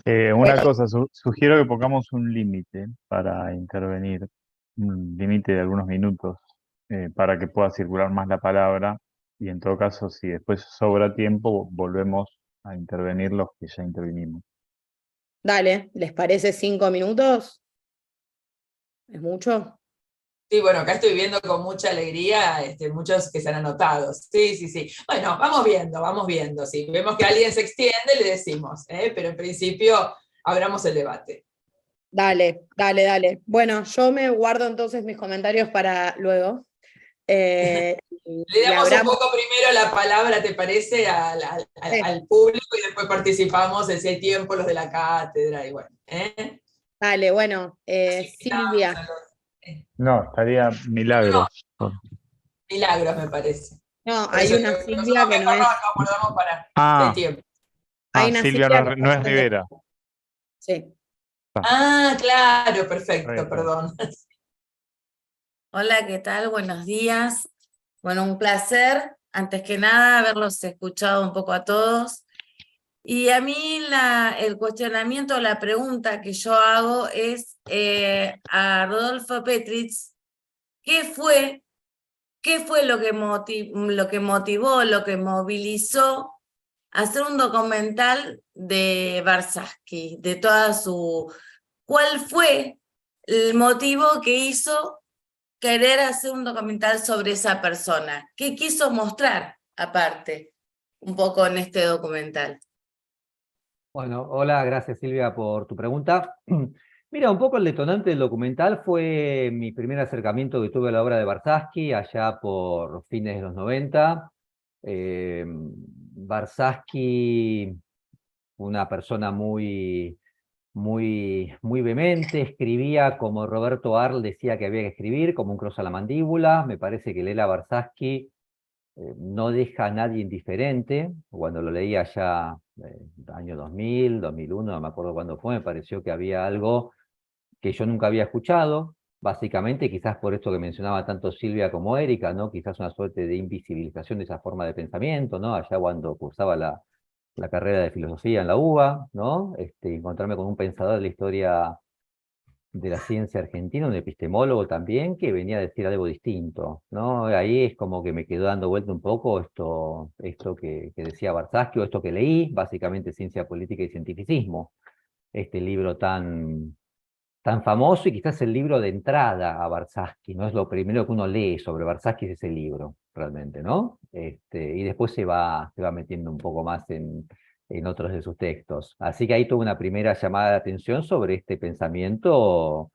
Una cosa, sugiero que pongamos un límite para intervenir, un límite de algunos minutos, para que pueda circular más la palabra, y en todo caso, si después sobra tiempo, volvemos a intervenir los que ya intervinimos. Dale, ¿les parece 5 minutos? ¿Es mucho? Sí, bueno, acá estoy viendo con mucha alegría muchos que se han anotado. Sí, sí, sí. Bueno, vamos viendo. Si vemos que alguien se extiende, le decimos, pero en principio abramos el debate. Dale. Bueno, yo me guardo entonces mis comentarios para luego. Le damos un poco primero la palabra, ¿te parece? Al público y después participamos, si hay tiempo, los de la cátedra y bueno. Dale, bueno, Silvia. No, estaría Milagros. No, Milagros, me parece. No, hay una Silvia que no es... Nos acordamos para el tiempo. Hay una Silvia no es Rivera. Sí. Claro, perfecto, perdón. Hola, ¿qué tal? Buenos días. Bueno, un placer, antes que nada, haberlos escuchado un poco a todos. Y a mí el cuestionamiento, la pregunta que yo hago es a Rodolfo Petritz, ¿qué fue lo que motivó, lo que movilizó a hacer un documental de Barsaschi, de toda su... ¿Cuál fue el motivo que hizo querer hacer un documental sobre esa persona. ¿Qué quiso mostrar, aparte, un poco en este documental? Bueno, hola, gracias Silvia por tu pregunta. Mira, un poco el detonante del documental fue mi primer acercamiento que tuve a la obra de Barsaski allá por fines de los 90. Barsaski, una persona muy vehemente, escribía como Roberto Arlt decía que había que escribir, como un cross a la mandíbula. Me parece que Lela Barsaski no deja a nadie indiferente. Cuando lo leía ya año 2000, 2001, no me acuerdo cuándo fue, me pareció que había algo que yo nunca había escuchado, básicamente quizás por esto que mencionaba tanto Silvia como Erika, ¿no? Quizás una suerte de invisibilización de esa forma de pensamiento, ¿no? Allá cuando cursaba la carrera de filosofía en la UBA, ¿no? Encontrarme con un pensador de la historia de la ciencia argentina, un epistemólogo también, que venía a decir algo distinto, ¿no? Ahí es como que me quedó dando vuelta un poco esto que decía Barsaski, o esto que leí, básicamente Ciencia Política y Cientificismo, este libro tan famoso y quizás el libro de entrada a Barsaski, no es lo primero que uno lee sobre Barsaski, es ese libro, realmente, ¿no? Y después se va metiendo un poco más en otros de sus textos. Así que ahí tuve una primera llamada de atención sobre este pensamiento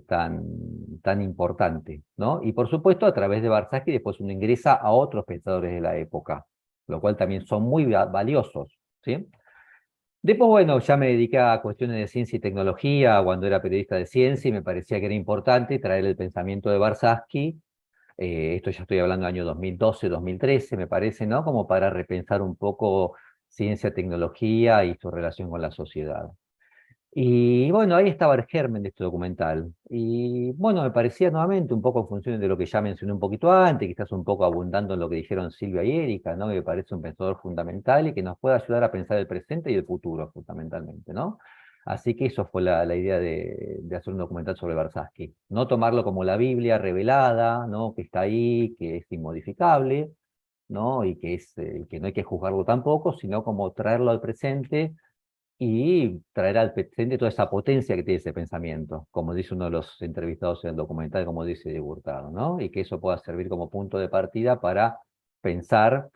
tan importante, ¿no? Y por supuesto, a través de Barsaski después uno ingresa a otros pensadores de la época, lo cual también son muy valiosos, ¿sí? Después, bueno, ya me dediqué a cuestiones de ciencia y tecnología cuando era periodista de ciencia y me parecía que era importante traer el pensamiento de Barsaski. Esto ya estoy hablando del año 2012, 2013, me parece, ¿no? Como para repensar un poco ciencia, tecnología y su relación con la sociedad. Y bueno, ahí estaba el germen de este documental. Y bueno, me parecía nuevamente un poco en función de lo que ya mencioné un poquito antes, quizás un poco abundando en lo que dijeron Silvia y Erika, ¿no? Que me parece un pensador fundamental y que nos puede ayudar a pensar el presente y el futuro, fundamentalmente, ¿no? Así que eso fue la idea de hacer un documental sobre Barsaski. No tomarlo como la Biblia revelada, ¿no? Que está ahí, que es inmodificable, ¿no? Y que no hay que juzgarlo tampoco, sino como traerlo al presente y traer al presente toda esa potencia que tiene ese pensamiento, como dice uno de los entrevistados en el documental, como dice Diego Hurtado, ¿no? Y que eso pueda servir como punto de partida para pensar,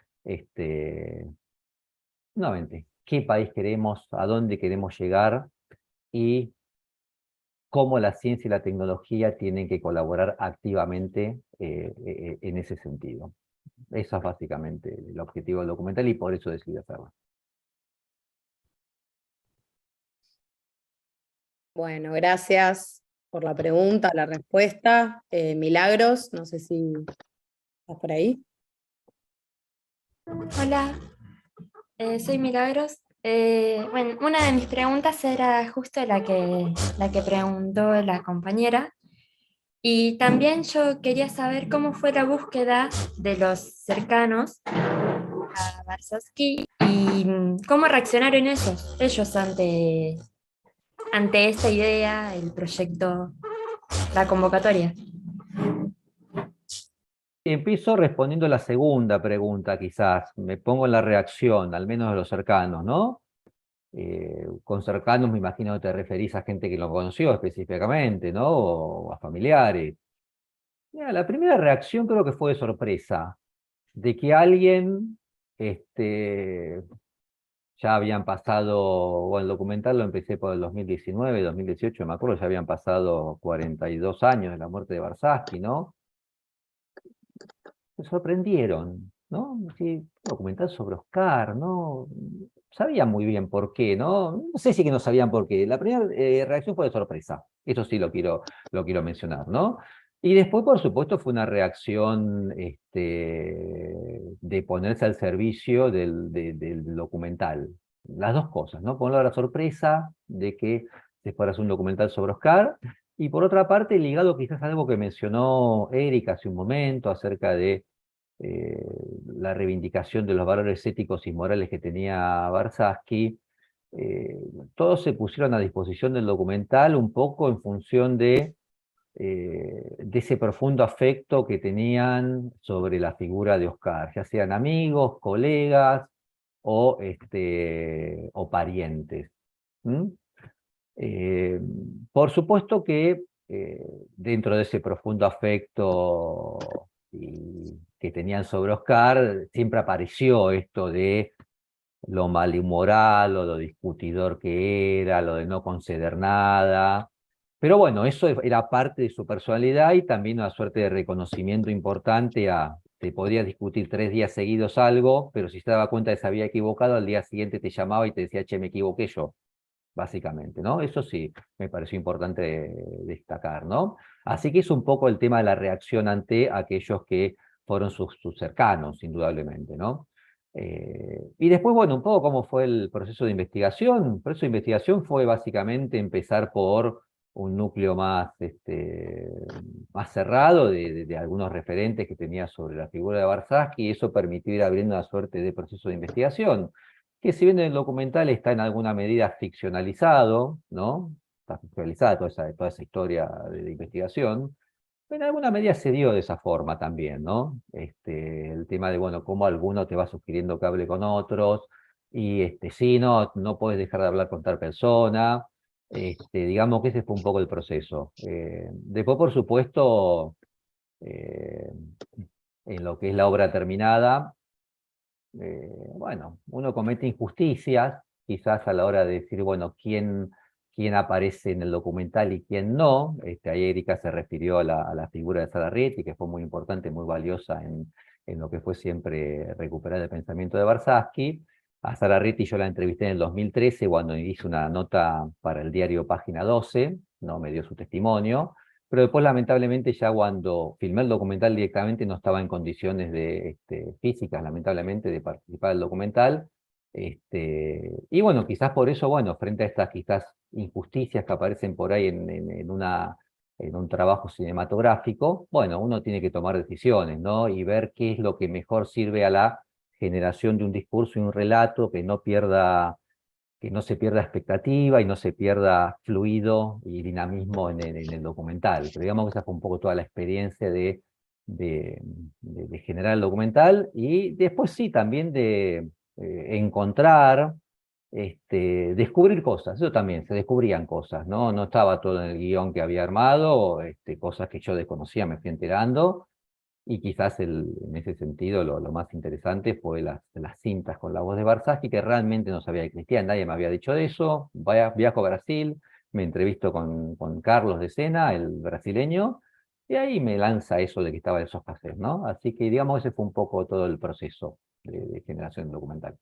nuevamente, qué país queremos, a dónde queremos llegar y cómo la ciencia y la tecnología tienen que colaborar activamente en ese sentido. Eso es básicamente el objetivo del documental y por eso decidí hacerlo. Bueno, gracias por la pregunta, la respuesta. Milagros, no sé si estás por ahí. Hola, soy Milagros. Bueno, una de mis preguntas era justo la que preguntó la compañera. Y también yo quería saber cómo fue la búsqueda de los cercanos a Barsaski y cómo reaccionaron ellos ante esta idea, el proyecto, la convocatoria. Empiezo respondiendo la segunda pregunta, quizás. Me pongo en la reacción, al menos de los cercanos, ¿no? Con cercanos me imagino que te referís a gente que lo conoció específicamente, ¿no? O a familiares. Mira, la primera reacción creo que fue de sorpresa, de que alguien, ya habían pasado, bueno, el documental lo empecé por el 2019, 2018, me acuerdo, ya habían pasado 42 años de la muerte de Barsaski, ¿no? Se sorprendieron, ¿no? Sí, un documental sobre Oscar, ¿no? Sabían muy bien por qué, ¿no? No sé si que no sabían por qué. La primera reacción fue de sorpresa. Eso sí lo quiero mencionar, ¿no? Y después, por supuesto, fue una reacción de ponerse al servicio del documental. Las dos cosas, ¿no? Por un lado, la sorpresa de que se fuera a hacer un documental sobre Oscar, y por otra parte, ligado quizás a algo que mencionó Erika hace un momento, acerca de la reivindicación de los valores éticos y morales que tenía Barsaski, todos se pusieron a disposición del documental un poco en función de ese profundo afecto que tenían sobre la figura de Oscar, ya sean amigos, colegas o parientes. ¿Mm? Por supuesto que dentro de ese profundo afecto que tenían sobre Oscar, siempre apareció esto de lo malhumorado, lo discutidor que era, lo de no conceder nada. Pero bueno, eso era parte de su personalidad y también una suerte de reconocimiento importante a, te podías discutir 3 días seguidos algo, pero si se daba cuenta de que se había equivocado, al día siguiente te llamaba y te decía, che, me equivoqué yo, básicamente, ¿no? Eso sí, me pareció importante destacar, ¿no? Así que es un poco el tema de la reacción ante aquellos que fueron sus cercanos, indudablemente, ¿no? Y después, bueno, un poco cómo fue el proceso de investigación. El proceso de investigación fue básicamente empezar por un núcleo más, más cerrado de algunos referentes que tenía sobre la figura de Barsaski, y eso permitió ir abriendo una suerte de proceso de investigación, que si bien el documental está en alguna medida ficcionalizado, ¿no? Está ficcionalizada toda esa historia de investigación, en alguna medida se dio de esa forma también, ¿no? El tema de, bueno, cómo alguno te va sugiriendo que hable con otros, y sí, no puedes dejar de hablar con tal persona, digamos que ese fue un poco el proceso. Después, por supuesto, eh, en lo que es la obra terminada, bueno, uno comete injusticias, quizás a la hora de decir, bueno, quién aparece en el documental y quién no. Ahí Erika se refirió a la figura de Salarrieti, que fue muy importante, muy valiosa en lo que fue siempre recuperar el pensamiento de Barsaski. A Salarrieti yo la entrevisté en el 2013 cuando hice una nota para el diario Página 12, ¿no? Me dio su testimonio. Pero después, lamentablemente, ya cuando filmé el documental directamente no estaba en condiciones físicas, lamentablemente, de participar del documental. Y bueno, quizás por eso, bueno, frente a estas quizás injusticias que aparecen por ahí en un trabajo cinematográfico, bueno, uno tiene que tomar decisiones, ¿no? Y ver qué es lo que mejor sirve a la generación de un discurso y un relato que no se pierda expectativa y no se pierda fluido y dinamismo en el documental. Pero digamos que esa fue un poco toda la experiencia de generar el documental, y después sí, también de encontrar, descubrir cosas. Eso también, se descubrían cosas, ¿no? No estaba todo en el guión que había armado, cosas que yo desconocía, me fui enterando. Y quizás en ese sentido lo más interesante fue las cintas con la voz de Barsaski, que realmente no sabía que existían, nadie me había dicho de eso. Viajo a Brasil, me entrevisto con Carlos de Sena, el brasileño, y ahí me lanza eso de que estaba en esos casetes, ¿no? Así que digamos ese fue un poco todo el proceso de generación documental.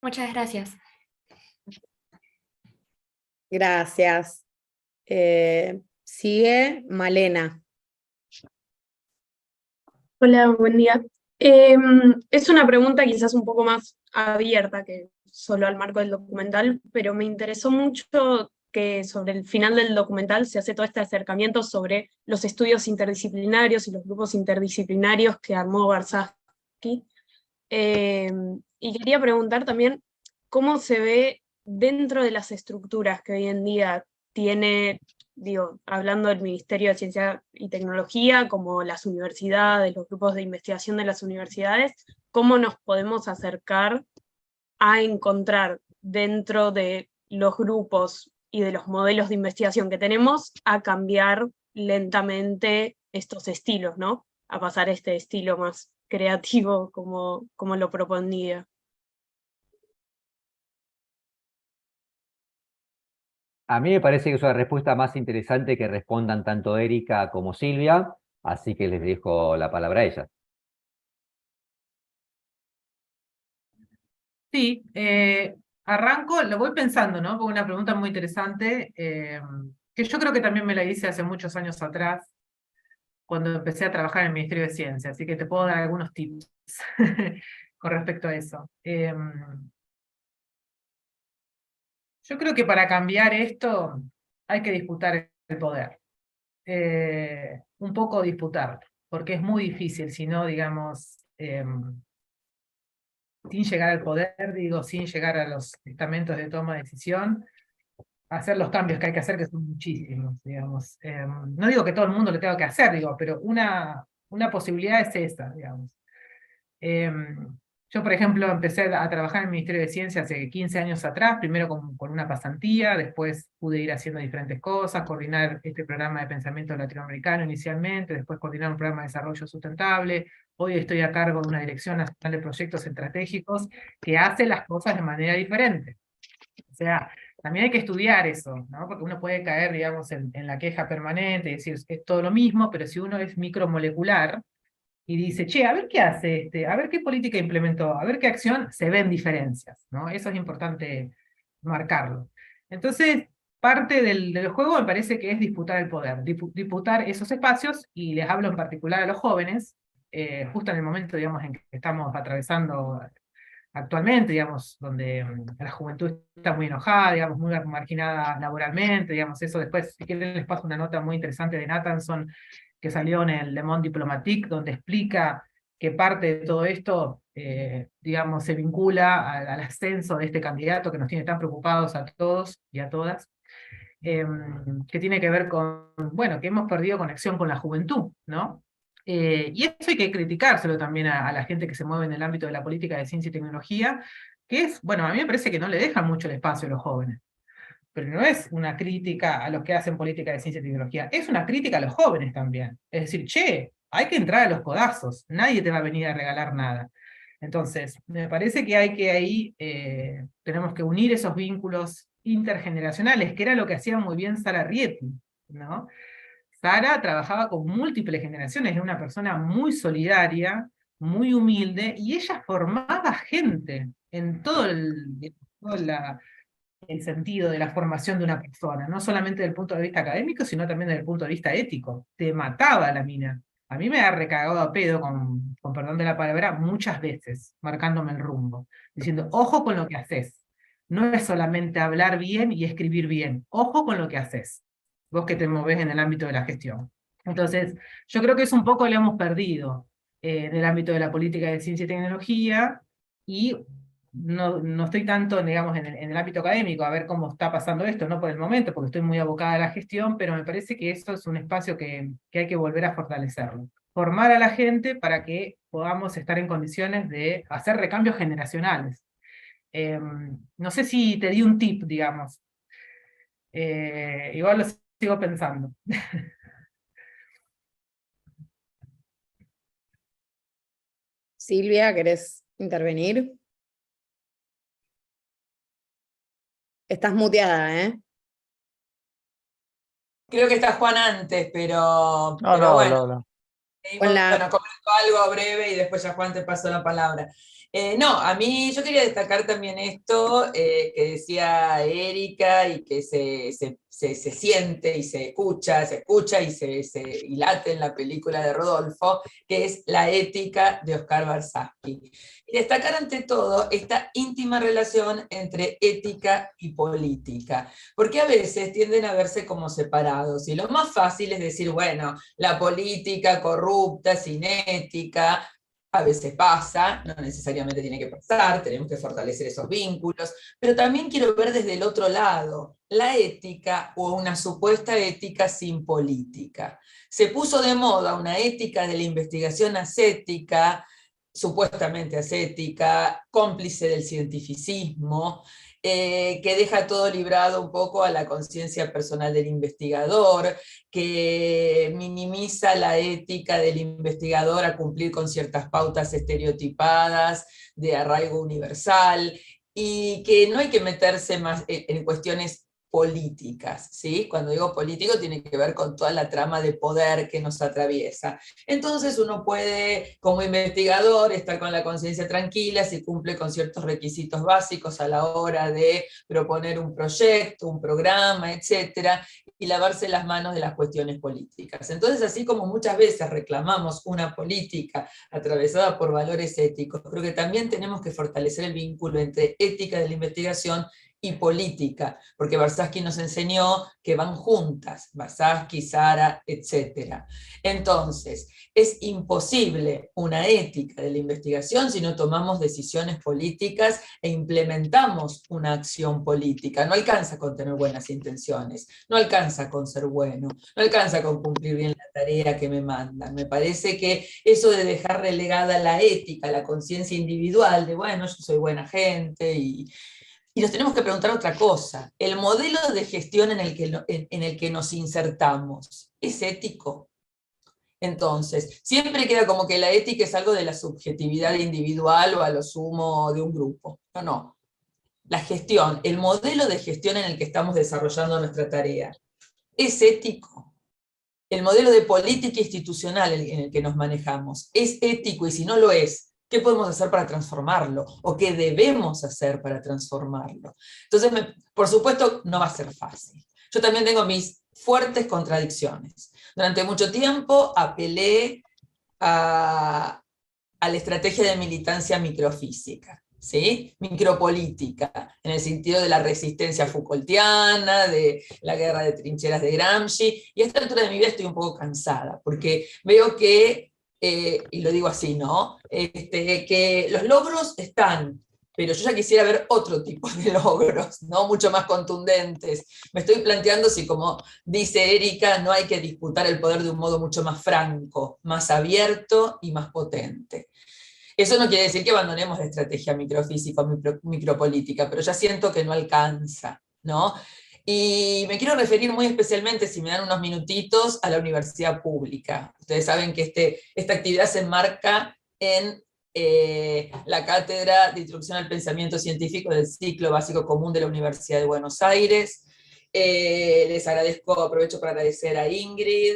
Muchas gracias. Gracias. Sigue Malena. Hola, buen día. Es una pregunta quizás un poco más abierta que solo al marco del documental, pero me interesó mucho que sobre el final del documental se hace todo este acercamiento sobre los estudios interdisciplinarios y los grupos interdisciplinarios que armó Barsaski. Y quería preguntar también cómo se ve dentro de las estructuras que hoy en día tiene, digo, hablando del Ministerio de Ciencia y Tecnología, como las universidades, los grupos de investigación de las universidades, cómo nos podemos acercar a encontrar dentro de los grupos y de los modelos de investigación que tenemos a cambiar lentamente estos estilos, ¿no? A pasar a este estilo más creativo como lo proponía. A mí me parece que es una respuesta más interesante que respondan tanto Erika como Silvia, así que les dejo la palabra a ellas. Sí, arranco, lo voy pensando, ¿no? Porque una pregunta muy interesante, que yo creo que también me la hice hace muchos años atrás, cuando empecé a trabajar en el Ministerio de Ciencia, así que te puedo dar algunos tips con respecto a eso. Yo creo que para cambiar esto hay que disputar el poder. Un poco disputar, porque es muy difícil, si no, digamos, sin llegar al poder, digo, sin llegar a los estamentos de toma de decisión, hacer los cambios que hay que hacer, que son muchísimos, digamos. No digo que todo el mundo lo tenga que hacer, digo, pero una posibilidad es esa, digamos. Yo, por ejemplo, empecé a trabajar en el Ministerio de Ciencia hace 15 años atrás, primero con una pasantía, después pude ir haciendo diferentes cosas, coordinar este programa de pensamiento latinoamericano inicialmente, después coordinar un programa de desarrollo sustentable. Hoy estoy a cargo de una Dirección Nacional de Proyectos Estratégicos que hace las cosas de manera diferente. O sea, también hay que estudiar eso, ¿no? Porque uno puede caer, digamos, en la queja permanente y decir, es todo lo mismo, pero si uno es micromolecular, y dice, che, a ver qué hace a ver qué política implementó, a ver qué acción, se ven diferencias, ¿no? Eso es importante marcarlo. Entonces, parte del juego me parece que es disputar el poder, disputar esos espacios, y les hablo en particular a los jóvenes, justo en el momento, digamos, en que estamos atravesando actualmente, digamos, donde la juventud está muy enojada, digamos, muy marginada laboralmente, digamos, eso después, si quieren les paso una nota muy interesante de Nathanson, que salió en el Le Monde Diplomatique, donde explica que parte de todo esto, digamos, se vincula al ascenso de este candidato que nos tiene tan preocupados a todos y a todas, que tiene que ver con, bueno, que hemos perdido conexión con la juventud, ¿no? Y eso hay que criticárselo también a la gente que se mueve en el ámbito de la política de ciencia y tecnología, que es, bueno, a mí me parece que no le dejan mucho el espacio a los jóvenes. Pero no es una crítica a los que hacen política de ciencia y tecnología, es una crítica a los jóvenes también. Es decir, che, hay que entrar a los codazos, nadie te va a venir a regalar nada. Entonces, me parece que hay que ahí, tenemos que unir esos vínculos intergeneracionales, que era lo que hacía muy bien Sara Rieti, ¿no? Sara trabajaba con múltiples generaciones, era una persona muy solidaria, muy humilde, y ella formaba gente en todo el sentido de la formación de una persona, no solamente desde el punto de vista académico, sino también desde el punto de vista ético. Te mataba la mina. A mí me ha recagado a pedo, con perdón de la palabra, muchas veces, marcándome el rumbo, diciendo, ojo con lo que haces. No es solamente hablar bien y escribir bien, ojo con lo que haces, vos que te movés en el ámbito de la gestión. Entonces, yo creo que es un poco lo hemos perdido en el ámbito de la política de ciencia y tecnología, y no estoy tanto, digamos, en el ámbito académico a ver cómo está pasando esto, no por el momento, porque estoy muy abocada a la gestión, pero me parece que eso es un espacio que hay que volver a fortalecerlo. Formar a la gente para que podamos estar en condiciones de hacer recambios generacionales. No sé si te di un tip, digamos. Igual lo sigo pensando. Silvia, ¿querés intervenir? Estás muteada, ¿eh? Creo que está Juan antes, pero No, bueno. no. Bueno, comento algo breve y después ya Juan te paso la palabra. No, a mí yo quería destacar también esto que decía Erika, y que se siente y se escucha y late en la película de Rodolfo, que es la ética de Oscar Barsavsky. Y destacar ante todo esta íntima relación entre ética y política, porque a veces tienden a verse como separados, y lo más fácil es decir, bueno, la política corrupta, sin ética. A veces pasa, no necesariamente tiene que pasar, tenemos que fortalecer esos vínculos, pero también quiero ver desde el otro lado, la ética o una supuesta ética sin política. Se puso de moda una ética de la investigación ascética, supuestamente ascética, cómplice del cientificismo, que deja todo librado un poco a la conciencia personal del investigador, que minimiza la ética del investigador a cumplir con ciertas pautas estereotipadas de arraigo universal, y que no hay que meterse más en cuestiones políticas, ¿sí? Cuando digo político tiene que ver con toda la trama de poder que nos atraviesa. Entonces uno puede, como investigador, estar con la conciencia tranquila si cumple con ciertos requisitos básicos a la hora de proponer un proyecto, un programa, etcétera, y lavarse las manos de las cuestiones políticas. Entonces, así como muchas veces reclamamos una política atravesada por valores éticos, creo que también tenemos que fortalecer el vínculo entre ética de la investigación y política, porque Varsavsky nos enseñó que van juntas, Varsavsky, Sara, etc. Entonces, es imposible una ética de la investigación si no tomamos decisiones políticas e implementamos una acción política. No alcanza con tener buenas intenciones, no alcanza con ser bueno, no alcanza con cumplir bien la tarea que me mandan. Me parece que eso de dejar relegada la ética, la conciencia individual, de bueno, yo soy buena gente y nos tenemos que preguntar otra cosa. ¿El modelo de gestión en el que nos insertamos es ético? Entonces, siempre queda como que la ética es algo de la subjetividad individual o a lo sumo de un grupo. No, no. La gestión, el modelo de gestión en el que estamos desarrollando nuestra tarea, ¿es ético? El modelo de política institucional en el que nos manejamos, ¿es ético? Y si no lo es, ¿qué podemos hacer para transformarlo? ¿O qué debemos hacer para transformarlo? Entonces, por supuesto, no va a ser fácil. Yo también tengo mis fuertes contradicciones. Durante mucho tiempo apelé a la estrategia de militancia microfísica, ¿sí? Micropolítica, en el sentido de la resistencia Foucaultiana, de la guerra de trincheras de Gramsci, y a esta altura de mi vida estoy un poco cansada, porque veo que, y lo digo así, ¿no? Que los logros están, pero yo ya quisiera ver otro tipo de logros, ¿no? Mucho más contundentes. Me estoy planteando si, como dice Erika, no hay que disputar el poder de un modo mucho más franco, más abierto y más potente. Eso no quiere decir que abandonemos la estrategia microfísica o micropolítica, pero ya siento que no alcanza, ¿no? Y me quiero referir muy especialmente, si me dan unos minutitos, a la universidad pública. Ustedes saben que esta actividad se enmarca en la Cátedra de Introducción al Pensamiento Científico del Ciclo Básico Común de la Universidad de Buenos Aires. Les agradezco, aprovecho para agradecer a Ingrid,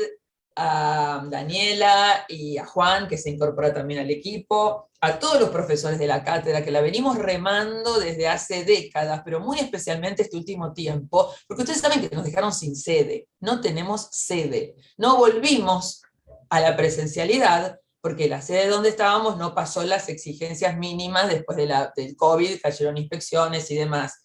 a Daniela y a Juan, que se incorpora también al equipo, a todos los profesores de la cátedra, que la venimos remando desde hace décadas, pero muy especialmente este último tiempo, porque ustedes saben que nos dejaron sin sede, no tenemos sede, no volvimos a la presencialidad, porque la sede donde estábamos no pasó las exigencias mínimas después del COVID, cayeron inspecciones y demás.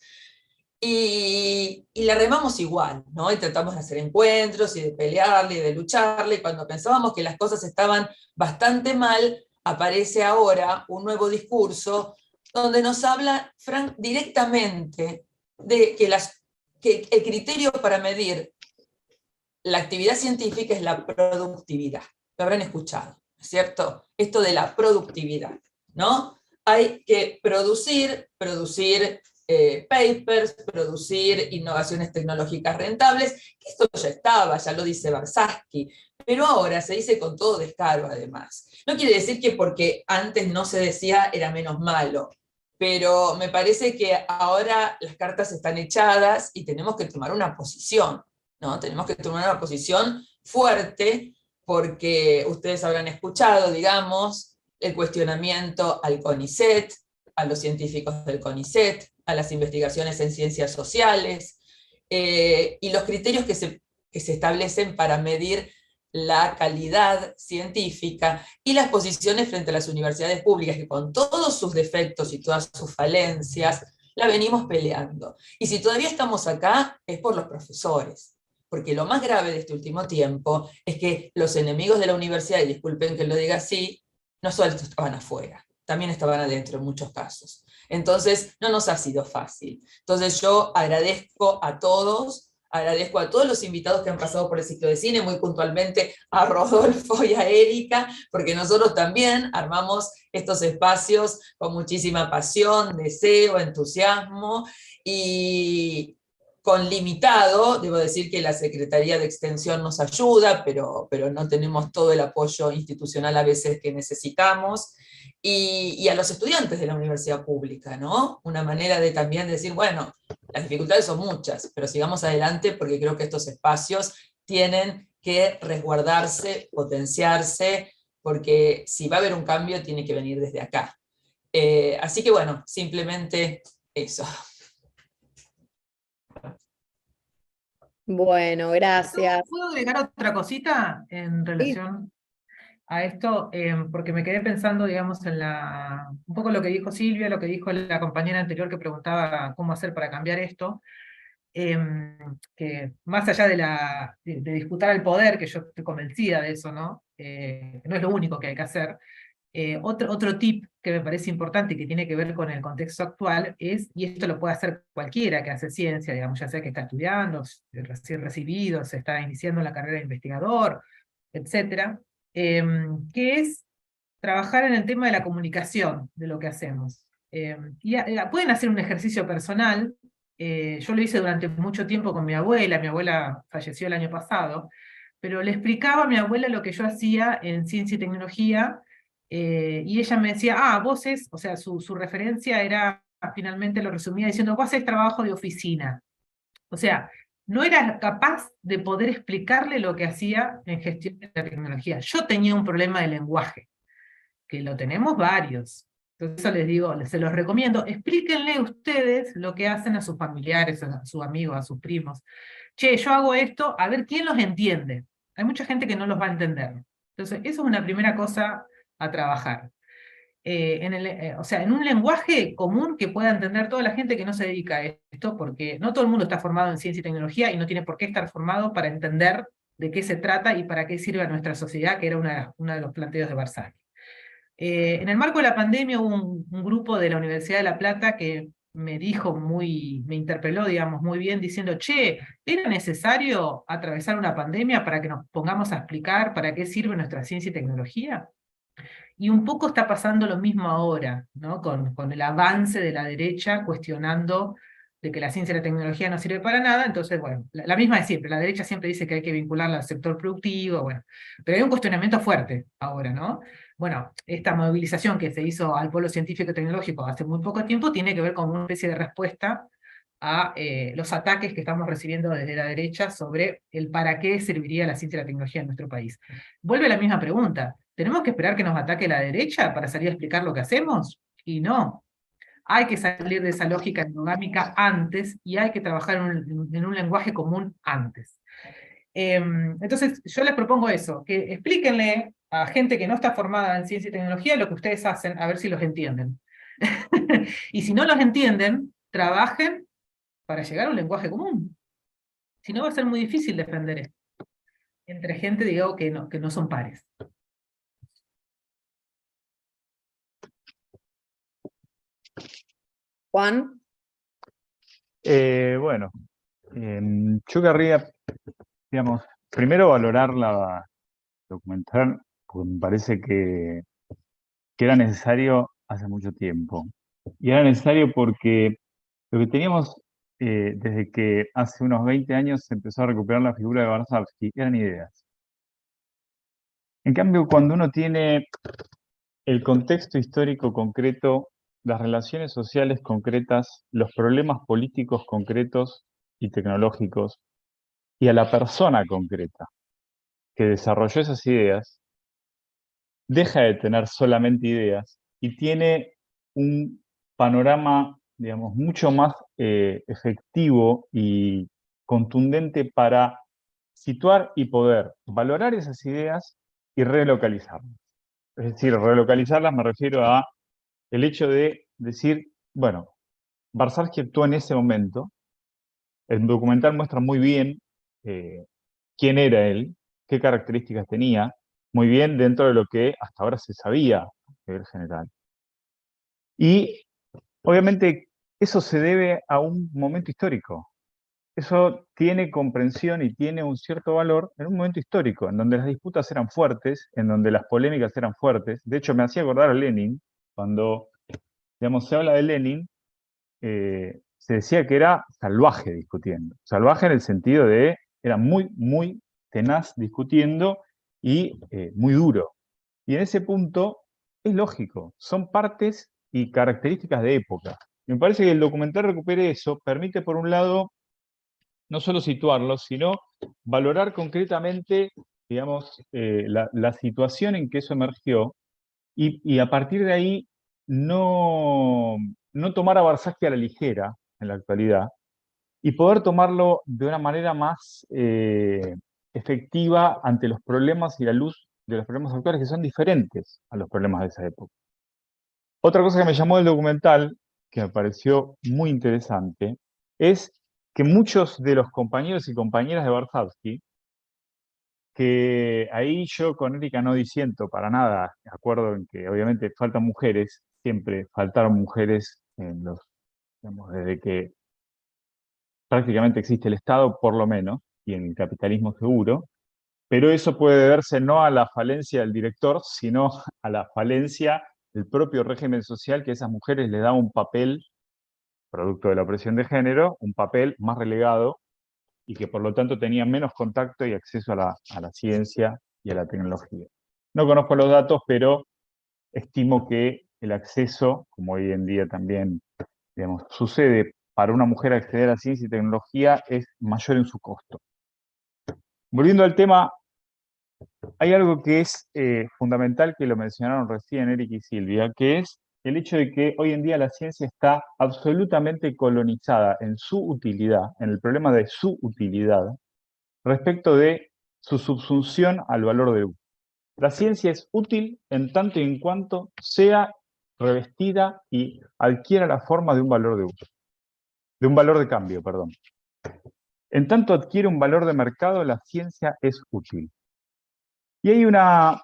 Y la remamos igual, ¿no? Y tratamos de hacer encuentros y de pelearle y de lucharle, y cuando pensábamos que las cosas estaban bastante mal, aparece ahora un nuevo discurso donde nos habla directamente de que el criterio para medir la actividad científica es la productividad. Lo habrán escuchado, ¿cierto? Esto de la productividad, ¿no? Hay que producir papers, producir innovaciones tecnológicas rentables, que esto ya estaba, ya lo dice Varsavsky, pero ahora se dice con todo descaro además. No quiere decir que porque antes no se decía era menos malo, pero me parece que ahora las cartas están echadas y tenemos que tomar una posición, ¿no? Tenemos que tomar una posición fuerte, porque ustedes habrán escuchado, digamos, el cuestionamiento al CONICET, a los científicos del CONICET, a las investigaciones en ciencias sociales, y los criterios que se establecen para medir la calidad científica y las posiciones frente a las universidades públicas, que con todos sus defectos y todas sus falencias, la venimos peleando. Y si todavía estamos acá, es por los profesores. Porque lo más grave de este último tiempo es que los enemigos de la universidad, y disculpen que lo diga así, no solo estaban afuera, también estaban adentro en muchos casos. Entonces, no nos ha sido fácil. Entonces, yo agradezco a todos los invitados que han pasado por el ciclo de cine, muy puntualmente a Rodolfo y a Erika, porque nosotros también armamos estos espacios con muchísima pasión, deseo, entusiasmo, y con limitado, debo decir que la Secretaría de Extensión nos ayuda, pero no tenemos todo el apoyo institucional a veces que necesitamos, y a los estudiantes de la universidad pública, ¿no? Una manera de también decir, bueno, las dificultades son muchas, pero sigamos adelante, porque creo que estos espacios tienen que resguardarse, potenciarse, porque si va a haber un cambio tiene que venir desde acá. Así que bueno, simplemente eso. Bueno, gracias. ¿Puedo agregar otra cosita en relación? a esto, porque me quedé pensando, digamos, en un poco lo que dijo Silvia, lo que dijo la compañera anterior que preguntaba cómo hacer para cambiar esto, que más allá de disputar el poder, que yo estoy convencida de eso, ¿no? No es lo único que hay que hacer. Otro tip que me parece importante y que tiene que ver con el contexto actual es, y esto lo puede hacer cualquiera que hace ciencia, digamos, ya sea que está estudiando, recién recibido, se está iniciando la carrera de investigador, etcétera, que es trabajar en el tema de la comunicación de lo que hacemos. Pueden hacer un ejercicio personal. Yo lo hice durante mucho tiempo con mi abuela falleció el año pasado, pero le explicaba a mi abuela lo que yo hacía en ciencia y tecnología, y ella me decía, o sea, su referencia era, finalmente lo resumía diciendo, vos haces trabajo de oficina. O sea, no era capaz de poder explicarle lo que hacía en gestión de la tecnología. Yo tenía un problema de lenguaje, que lo tenemos varios. Entonces eso les digo, se los recomiendo, explíquenle ustedes lo que hacen a sus familiares, a sus amigos, a sus primos. Che, yo hago esto, a ver quién los entiende. Hay mucha gente que no los va a entender. Entonces, eso es una primera cosa a trabajar. O sea, en un lenguaje común que pueda entender toda la gente que no se dedica a esto, porque no todo el mundo está formado en ciencia y tecnología y no tiene por qué estar formado para entender de qué se trata y para qué sirve a nuestra sociedad, que era uno de los planteos de Barzani. En el marco de la pandemia hubo un grupo de la Universidad de La Plata que me interpeló, digamos, muy bien, diciendo, che, ¿era necesario atravesar una pandemia para que nos pongamos a explicar para qué sirve nuestra ciencia y tecnología? Y un poco está pasando lo mismo ahora, ¿no? Con el avance de la derecha cuestionando de que la ciencia y la tecnología no sirve para nada. Entonces, bueno, la misma de siempre, la derecha siempre dice que hay que vincularla al sector productivo, bueno, pero hay un cuestionamiento fuerte ahora, ¿no? Bueno, esta movilización que se hizo al Polo Científico y Tecnológico hace muy poco tiempo tiene que ver con una especie de respuesta a los ataques que estamos recibiendo desde la derecha sobre el para qué serviría la ciencia y la tecnología en nuestro país. Vuelve la misma pregunta, ¿tenemos que esperar que nos ataque la derecha para salir a explicar lo que hacemos? Y no, hay que salir de esa lógica endogámica antes y hay que trabajar en un lenguaje común antes. Entonces, yo les propongo eso, que explíquenle a gente que no está formada en ciencia y tecnología lo que ustedes hacen, a ver si los entienden. Y si no los entienden, trabajen para llegar a un lenguaje común. Si no, va a ser muy difícil defender esto entre gente, digo, que no son pares. Juan. Bueno, yo querría, digamos, primero valorar la documental, porque me parece que era necesario hace mucho tiempo. Y era necesario porque lo que teníamos desde que hace unos 20 años se empezó a recuperar la figura de Varsavsky eran ideas. En cambio, cuando uno tiene el contexto histórico concreto, las relaciones sociales concretas, los problemas políticos concretos y tecnológicos, y a la persona concreta que desarrolló esas ideas, deja de tener solamente ideas y tiene un panorama, digamos, mucho más efectivo y contundente para situar y poder valorar esas ideas y relocalizarlas. Es decir, relocalizarlas me refiero a el hecho de decir, bueno, Barzalski actuó en ese momento, el documental muestra muy bien quién era él, qué características tenía, muy bien dentro de lo que hasta ahora se sabía a nivel general. Y obviamente eso se debe a un momento histórico. Eso tiene comprensión y tiene un cierto valor en un momento histórico, en donde las disputas eran fuertes, en donde las polémicas eran fuertes. De hecho, me hacía acordar a Lenin, cuando, digamos, se habla de Lenin, se decía que era salvaje discutiendo. Salvaje en el sentido de, era muy, muy tenaz discutiendo y muy duro. Y en ese punto es lógico, son partes y características de época. Me parece que el documental recupere eso, permite por un lado no solo situarlos, sino valorar concretamente, digamos, la situación en que eso emergió y a partir de ahí no tomar a Barzazki a la ligera en la actualidad y poder tomarlo de una manera más efectiva ante los problemas y la luz de los problemas actuales que son diferentes a los problemas de esa época. Otra cosa que me llamó del documental, que me pareció muy interesante, es que muchos de los compañeros y compañeras de Warshawski, que ahí yo con Erika no disiento para nada, de acuerdo en que obviamente faltan mujeres, siempre faltaron mujeres en los, digamos, desde que prácticamente existe el Estado, por lo menos, y en el capitalismo seguro, pero eso puede deberse no a la falencia del director, sino a la falencia del propio régimen social, que a esas mujeres les da un papel, producto de la opresión de género, un papel más relegado, y que por lo tanto tenían menos contacto y acceso a la ciencia y a la tecnología. No conozco los datos, pero estimo que el acceso, como hoy en día también, digamos, sucede para una mujer acceder a ciencia y tecnología, es mayor en su costo. Volviendo al tema, hay algo que es fundamental, que lo mencionaron recién Eric y Silvia, que es el hecho de que hoy en día la ciencia está absolutamente colonizada en su utilidad, en el problema de su utilidad, respecto de su subsunción al valor de uso. La ciencia es útil en tanto y en cuanto sea revestida y adquiera la forma de un valor de uso, de un valor de cambio, perdón. En tanto adquiere un valor de mercado, la ciencia es útil. Y hay una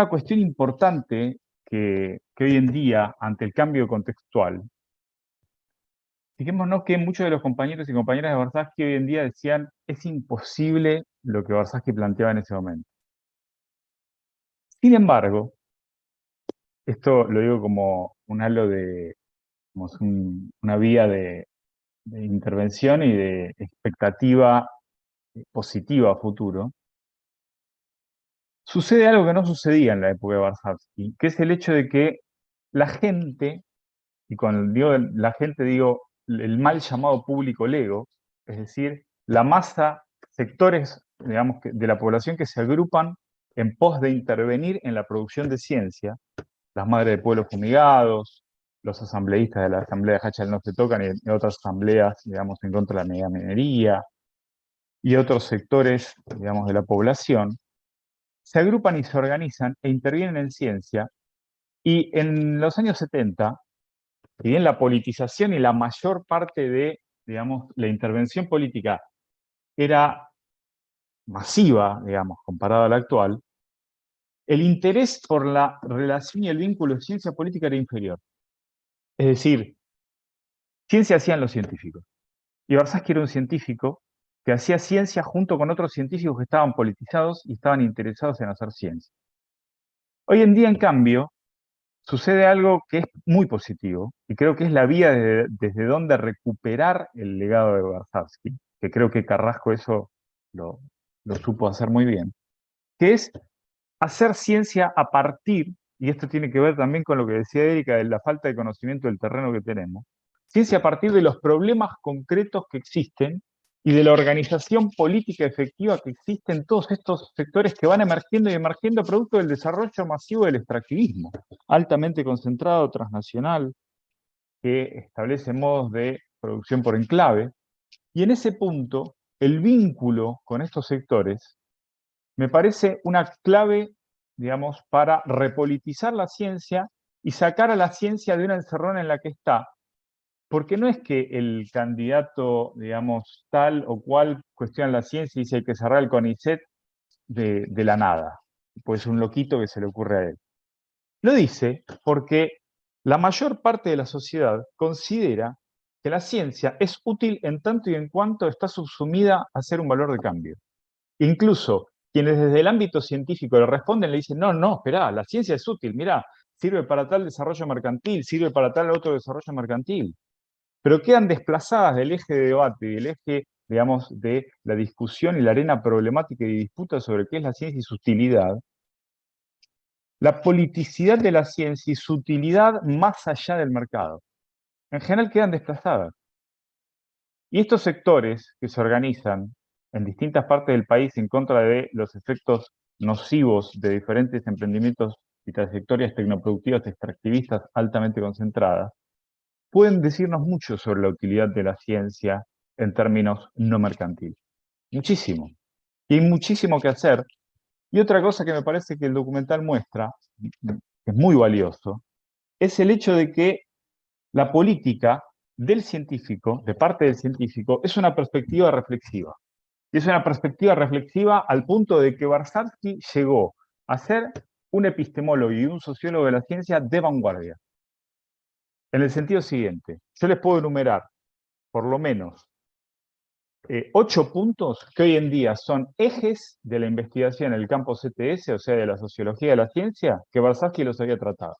cuestión importante que hoy en día, ante el cambio contextual, fijémonos que muchos de los compañeros y compañeras de Warshawski hoy en día decían es imposible lo que Warshawski planteaba en ese momento. Sin embargo, esto lo digo como un halo de, como una vía de intervención y de expectativa positiva a futuro, sucede algo que no sucedía en la época de Warshawski, que es el hecho de que la gente, y cuando digo la gente digo el mal llamado público lego, es decir, la masa, sectores, digamos, de la población que se agrupan en pos de intervenir en la producción de ciencia, las madres de pueblos fumigados, los asambleístas de la asamblea de Hachal no se tocan y otras asambleas, digamos, en contra de la minería, y otros sectores, digamos, de la población, se agrupan y se organizan e intervienen en ciencia, y en los años 70, si bien la politización y la mayor parte de, digamos, la intervención política era masiva, digamos, comparada a la actual, el interés por la relación y el vínculo de ciencia política era inferior. Es decir, ciencia hacían los científicos. Y Warshawski era un científico que hacía ciencia junto con otros científicos que estaban politizados y estaban interesados en hacer ciencia. Hoy en día, en cambio, sucede algo que es muy positivo, y creo que es la vía desde donde recuperar el legado de Warshawski, que creo que Carrasco eso lo supo hacer muy bien, que es hacer ciencia a partir, y esto tiene que ver también con lo que decía Erika, de la falta de conocimiento del terreno que tenemos, ciencia a partir de los problemas concretos que existen y de la organización política efectiva que existe en todos estos sectores que van emergiendo y emergiendo producto del desarrollo masivo del extractivismo, altamente concentrado, transnacional, que establece modos de producción por enclave. Y en ese punto, el vínculo con estos sectores me parece una clave, digamos, para repolitizar la ciencia y sacar a la ciencia de una encerrona en la que está, porque no es que el candidato, digamos, tal o cual cuestiona la ciencia y dice hay que cerrar el CONICET de la nada, pues es un loquito que se le ocurre a él. Lo dice porque la mayor parte de la sociedad considera que la ciencia es útil en tanto y en cuanto está subsumida a ser un valor de cambio. Incluso quienes desde el ámbito científico le responden, le dicen, no, no, esperá, la ciencia es útil, mirá, sirve para tal desarrollo mercantil, sirve para tal otro desarrollo mercantil. Pero quedan desplazadas del eje de debate y del eje, digamos, de la discusión y la arena problemática y disputa sobre qué es la ciencia y su utilidad, la politicidad de la ciencia y su utilidad más allá del mercado. En general quedan desplazadas. Y estos sectores que se organizan en distintas partes del país en contra de los efectos nocivos de diferentes emprendimientos y trayectorias tecnoproductivas extractivistas altamente concentradas, pueden decirnos mucho sobre la utilidad de la ciencia en términos no mercantiles. Muchísimo. Y hay muchísimo que hacer Y otra cosa que me parece que el documental muestra, que es muy valioso, es el hecho de que la política del científico, de parte del científico, es una perspectiva reflexiva. Y es una perspectiva reflexiva al punto de que Warshawski llegó a ser un epistemólogo y un sociólogo de la ciencia de vanguardia. En el sentido siguiente, yo les puedo enumerar por lo menos 8 puntos que hoy en día son ejes de la investigación en el campo CTS, o sea, de la sociología de la ciencia, que Warshawski los había tratado.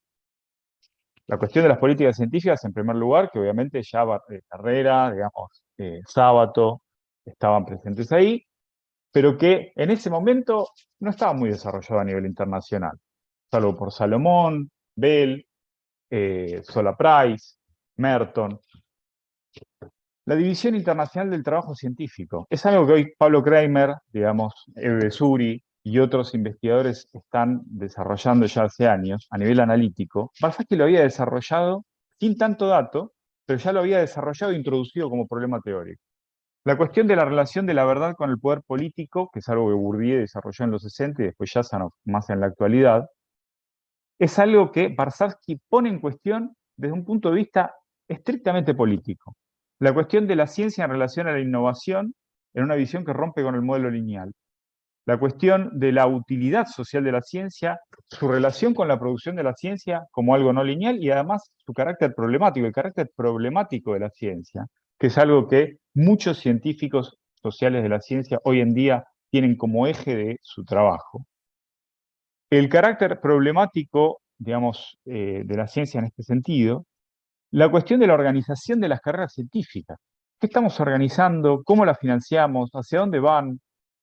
La cuestión de las políticas científicas, en primer lugar, que obviamente ya Carrera, digamos, Sábato, estaban presentes ahí, pero que en ese momento no estaba muy desarrollado a nivel internacional, salvo por Salomón, Bell, Sola Price, Merton. La división internacional del trabajo científico es algo que hoy Pablo Kramer, digamos, Eve Suri y otros investigadores están desarrollando ya hace años a nivel analítico. Warshawski lo había desarrollado sin tanto dato, pero ya lo había desarrollado e introducido como problema teórico. La cuestión de la relación de la verdad con el poder político, que es algo que Bourdieu desarrolló en los 60 y después ya más en la actualidad, es algo que Warshawski pone en cuestión desde un punto de vista estrictamente político. La cuestión de la ciencia en relación a la innovación en una visión que rompe con el modelo lineal. La cuestión de la utilidad social de la ciencia, su relación con la producción de la ciencia como algo no lineal y además su carácter problemático, el carácter problemático de la ciencia, que es algo que muchos científicos sociales de la ciencia hoy en día tienen como eje de su trabajo. El carácter problemático, digamos, de la ciencia en este sentido, la cuestión de la organización de las carreras científicas. ¿Qué estamos organizando? ¿Cómo las financiamos? ¿Hacia dónde van?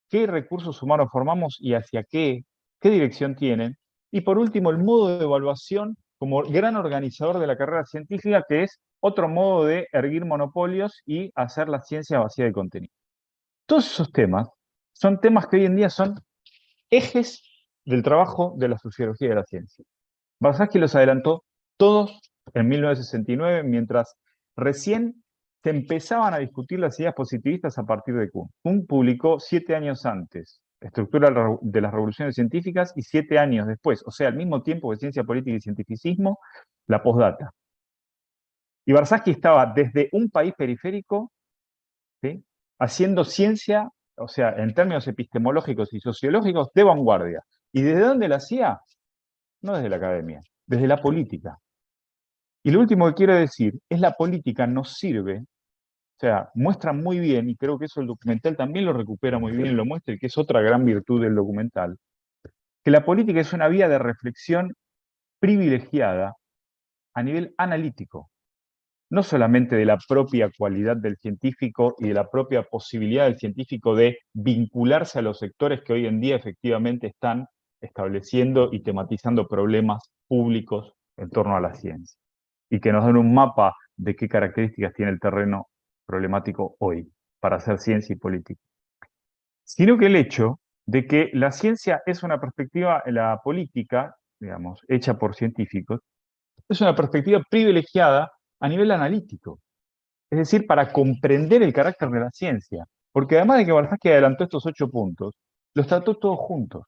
¿Qué recursos humanos formamos y hacia qué? ¿Qué dirección tienen? Y por último, el modo de evaluación como gran organizador de la carrera científica, que es otro modo de erguir monopolios y hacer la ciencia vacía de contenido. Todos esos temas son temas que hoy en día son ejes del trabajo de la sociología de la ciencia. Warshawski los adelantó todos en 1969, mientras recién se empezaban a discutir las ideas positivistas a partir de Kuhn. Kuhn publicó 7 años antes Estructura de las Revoluciones Científicas y 7 años después, o sea, al mismo tiempo que Ciencia Política y Cientificismo, la postdata. Y Warshawski estaba desde un país periférico, ¿sí?, haciendo ciencia, o sea, en términos epistemológicos y sociológicos, de vanguardia. ¿Y desde dónde la hacía? No desde la academia, desde la política. Y lo último que quiero decir es la política nos sirve, o sea, muestra muy bien, y creo que eso el documental también lo recupera muy bien y lo muestra, y que es otra gran virtud del documental, que la política es una vía de reflexión privilegiada a nivel analítico, no solamente de la propia cualidad del científico y de la propia posibilidad del científico de vincularse a los sectores que hoy en día efectivamente están estableciendo y tematizando problemas públicos en torno a la ciencia, y que nos dan un mapa de qué características tiene el terreno problemático hoy para hacer ciencia y política, sino que el hecho de que la ciencia es una perspectiva, la política, digamos, hecha por científicos, es una perspectiva privilegiada a nivel analítico, es decir, para comprender el carácter de la ciencia, porque además de que Warshawski adelantó estos 8 puntos, los trató todos juntos.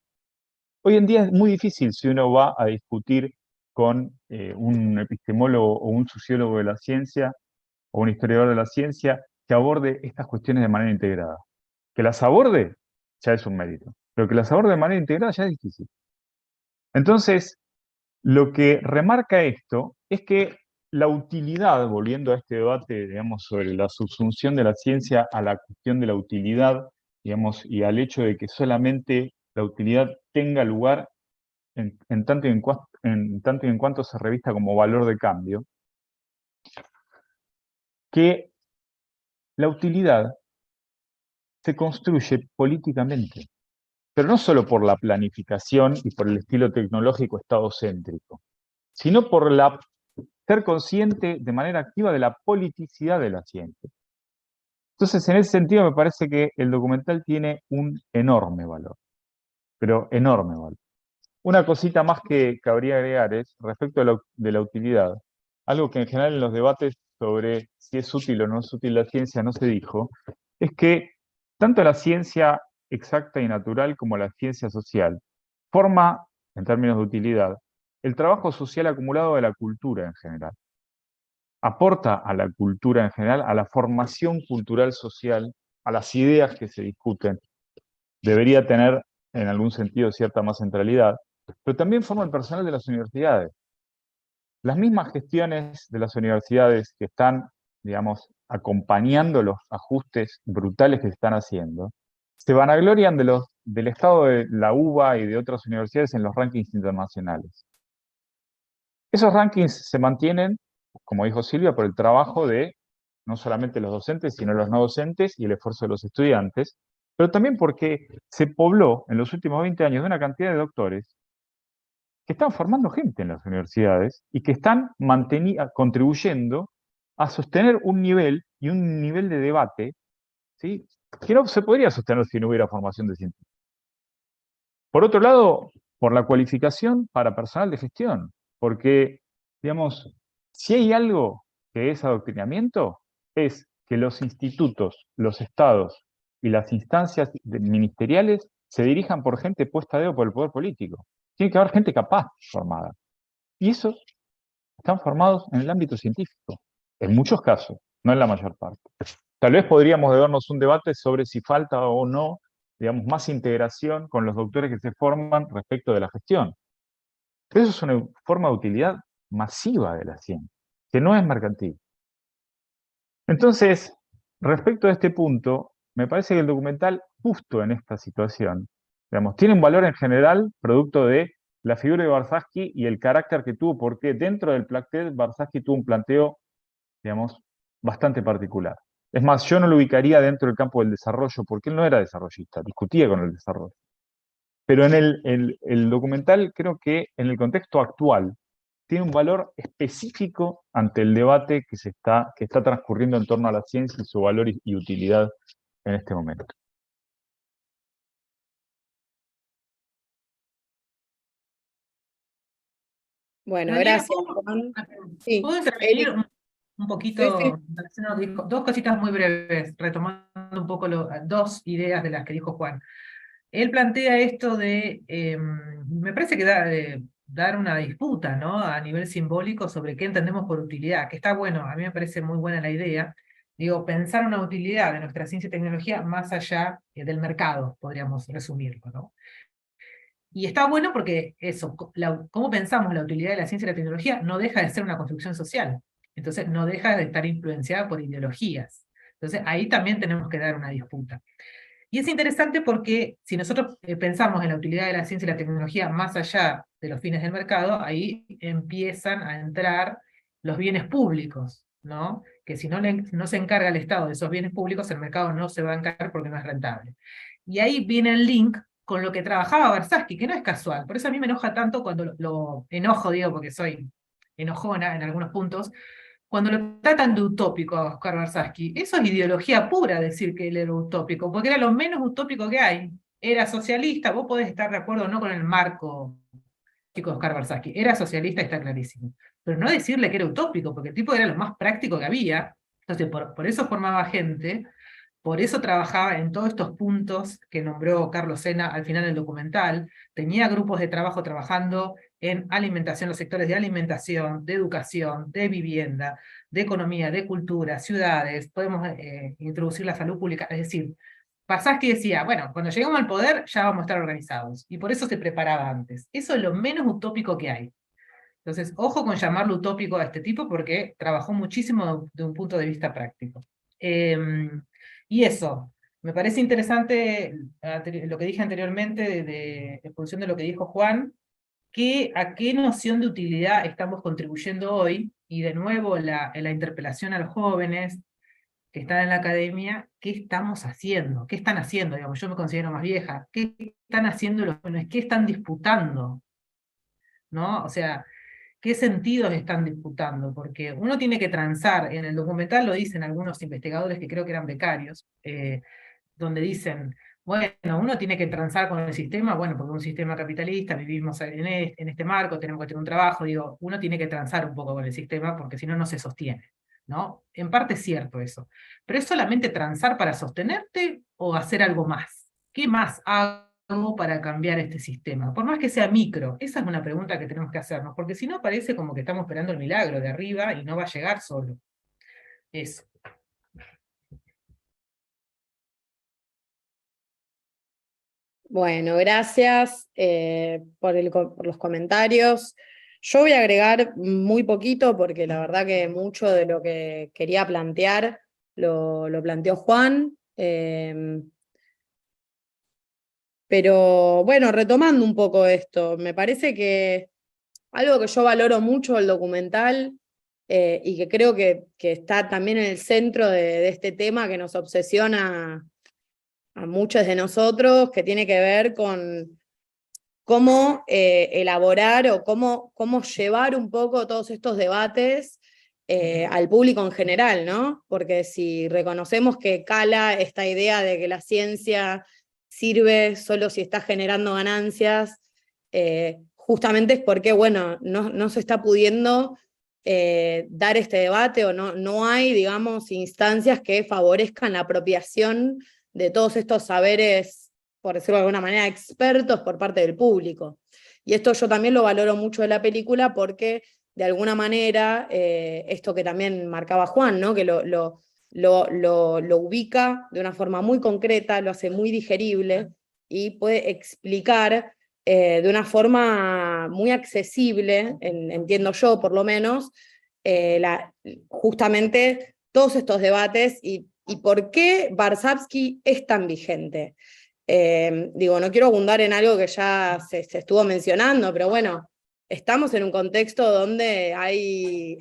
Hoy en día es muy difícil si uno va a discutir con un epistemólogo o un sociólogo de la ciencia o un historiador de la ciencia que aborde estas cuestiones de manera integrada. Que las aborde ya es un mérito, pero que las aborde de manera integrada ya es difícil. Entonces, lo que remarca esto es que la utilidad, volviendo a este debate, digamos, sobre la subsunción de la ciencia a la cuestión de la utilidad, digamos, y al hecho de que solamente la utilidad tenga lugar en tanto y en cuanto se revista como valor de cambio, que la utilidad se construye políticamente, pero no solo por la planificación y por el estilo tecnológico estadocéntrico, sino por ser consciente de manera activa de la politicidad de la ciencia. Entonces, en ese sentido, me parece que el documental tiene un enorme valor, pero enorme valor. Una cosita más que cabría agregar es, respecto de la utilidad, algo que en general en los debates sobre si es útil o no es útil la ciencia no se dijo, es que tanto la ciencia exacta y natural como la ciencia social forma, en términos de utilidad, el trabajo social acumulado de la cultura en general. Aporta a la cultura en general, a la formación cultural social, a las ideas que se discuten. Debería tener, en algún sentido, cierta más centralidad, pero también forma el personal de las universidades. Las mismas gestiones de las universidades que están, digamos, acompañando los ajustes brutales que se están haciendo, se vanaglorian del estado de la UBA y de otras universidades en los rankings internacionales. Esos rankings se mantienen, como dijo Silvia, por el trabajo de no solamente los docentes, sino los no docentes y el esfuerzo de los estudiantes, pero también porque se pobló en los últimos 20 años de una cantidad de doctores que están formando gente en las universidades y que están contribuyendo a sostener un nivel y un nivel de debate, ¿sí?, que no se podría sostener si no hubiera formación de científicos. Por otro lado, por la cualificación para personal de gestión, porque, digamos, si hay algo que es adoctrinamiento, es que los institutos, los estados y las instancias ministeriales se dirijan por gente puesta a dedo por el poder político. Tiene que haber gente capaz formada. Y esos están formados en el ámbito científico, en muchos casos, no en la mayor parte. Tal vez podríamos debernos un debate sobre si falta o no, digamos, más integración con los doctores que se forman respecto de la gestión. Pero eso es una forma de utilidad masiva de la ciencia, que no es mercantil. Entonces, respecto a este punto, me parece que el documental, justo en esta situación, digamos, tiene un valor en general producto de la figura de Warshawski y el carácter que tuvo, porque dentro del plantel Warshawski tuvo un planteo, digamos, bastante particular. Es más, yo no lo ubicaría dentro del campo del desarrollo, porque él no era desarrollista, discutía con el desarrollo. Pero en el documental creo que en el contexto actual tiene un valor específico ante el debate que está transcurriendo en torno a la ciencia y su valor y utilidad en este momento. Bueno, Daniela, gracias, Juan. Sí, ¿puedo intervenir Eli. un poquito? Sí, sí. En relación a lo que dijo? Dos cositas muy breves, retomando un poco dos ideas de las que dijo Juan. Él plantea esto de, me parece que dar una disputa, ¿no?, a nivel simbólico sobre qué entendemos por utilidad, que está bueno, a mí me parece muy buena la idea. Digo, pensar una utilidad de nuestra ciencia y tecnología más allá del mercado, podríamos resumirlo, ¿no? Y está bueno porque eso, cómo pensamos la utilidad de la ciencia y la tecnología no deja de ser una construcción social. Entonces no deja de estar influenciada por ideologías. Entonces ahí también tenemos que dar una disputa. Y es interesante porque si nosotros pensamos en la utilidad de la ciencia y la tecnología más allá de los fines del mercado, ahí empiezan a entrar los bienes públicos, ¿no? Que si no se encarga el Estado de esos bienes públicos, el mercado no se va a encargar porque no es rentable. Y ahí viene el link con lo que trabajaba Warshawski, que no es casual. Por eso a mí me enoja tanto cuando lo enojo, digo, porque soy enojona en algunos puntos, cuando lo tratan de utópico a Oscar Warshawski. Eso es ideología pura decir que él era utópico, porque era lo menos utópico que hay. Era socialista, vos podés estar de acuerdo o no con el marco de Oscar Warshawski. Era socialista, está clarísimo. Pero no decirle que era utópico, porque el tipo era lo más práctico que había. Entonces, por eso formaba gente. Por eso trabajaba en todos estos puntos que nombró Carlos Sena al final del documental. Tenía grupos de trabajo trabajando en alimentación, los sectores de alimentación, de educación, de vivienda, de economía, de cultura, ciudades. Podemos introducir la salud pública. Es decir, Warshawski decía, bueno, cuando lleguemos al poder ya vamos a estar organizados. Y por eso se preparaba antes. Eso es lo menos utópico que hay. Entonces, ojo con llamarlo utópico a este tipo porque trabajó muchísimo de un punto de vista práctico. Y eso, me parece interesante lo que dije anteriormente en función de lo que dijo Juan, a qué noción de utilidad estamos contribuyendo hoy, y de nuevo en la interpelación a los jóvenes que están en la academia, ¿qué estamos haciendo? ¿Qué están haciendo? Digamos, yo me considero más vieja. ¿Qué están haciendo los jóvenes? ¿Qué están disputando? ¿No? O sea, ¿qué sentidos están disputando? Porque uno tiene que transar, en el documental lo dicen algunos investigadores que creo que eran becarios, donde dicen, bueno, uno tiene que transar con el sistema, bueno, porque es un sistema capitalista, vivimos en este marco, tenemos que tener un trabajo, digo, uno tiene que transar un poco con el sistema porque si no, no se sostiene, ¿no? En parte es cierto eso, pero ¿es solamente transar para sostenerte o hacer algo más? ¿Qué más hago para cambiar este sistema? Por más que sea micro, esa es una pregunta que tenemos que hacernos, porque si no parece como que estamos esperando el milagro de arriba y no va a llegar solo. Eso. Bueno, gracias por los comentarios. Yo voy a agregar muy poquito porque la verdad que mucho de lo que quería plantear lo planteó Juan. Pero bueno, retomando un poco esto, me parece que algo que yo valoro mucho del documental y que creo que está también en el centro de este tema que nos obsesiona a muchos de nosotros, que tiene que ver con cómo elaborar o cómo llevar un poco todos estos debates al público en general, ¿no? Porque si reconocemos que cala esta idea de que la ciencia sirve solo si está generando ganancias, justamente es porque, bueno, no se está pudiendo dar este debate o no hay, digamos, instancias que favorezcan la apropiación de todos estos saberes, por decirlo de alguna manera, expertos por parte del público. Y esto yo también lo valoro mucho de la película porque, de alguna manera, esto que también marcaba Juan, ¿no? Que lo ubica de una forma muy concreta, lo hace muy digerible y puede explicar de una forma muy accesible, entiendo yo por lo menos, justamente todos estos debates y por qué Warshawski es tan vigente. No quiero abundar en algo que ya se estuvo mencionando, pero bueno, estamos en un contexto donde hay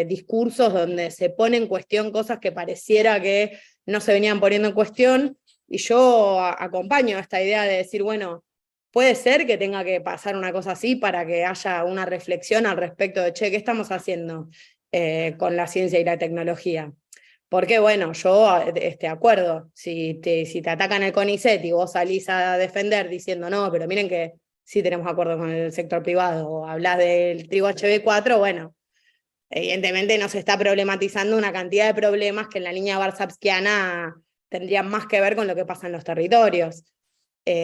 discursos donde se ponen en cuestión cosas que pareciera que no se venían poniendo en cuestión, y yo acompaño esta idea de decir, bueno, puede ser que tenga que pasar una cosa así para que haya una reflexión al respecto de, che, ¿qué estamos haciendo con la ciencia y la tecnología? Porque bueno, yo acuerdo, si te atacan el CONICET y vos salís a defender diciendo no, pero miren que sí tenemos acuerdos con el sector privado, o hablas del trigo HB4, bueno, evidentemente no se está problematizando una cantidad de problemas que en la línea warshawskiana tendrían más que ver con lo que pasa en los territorios.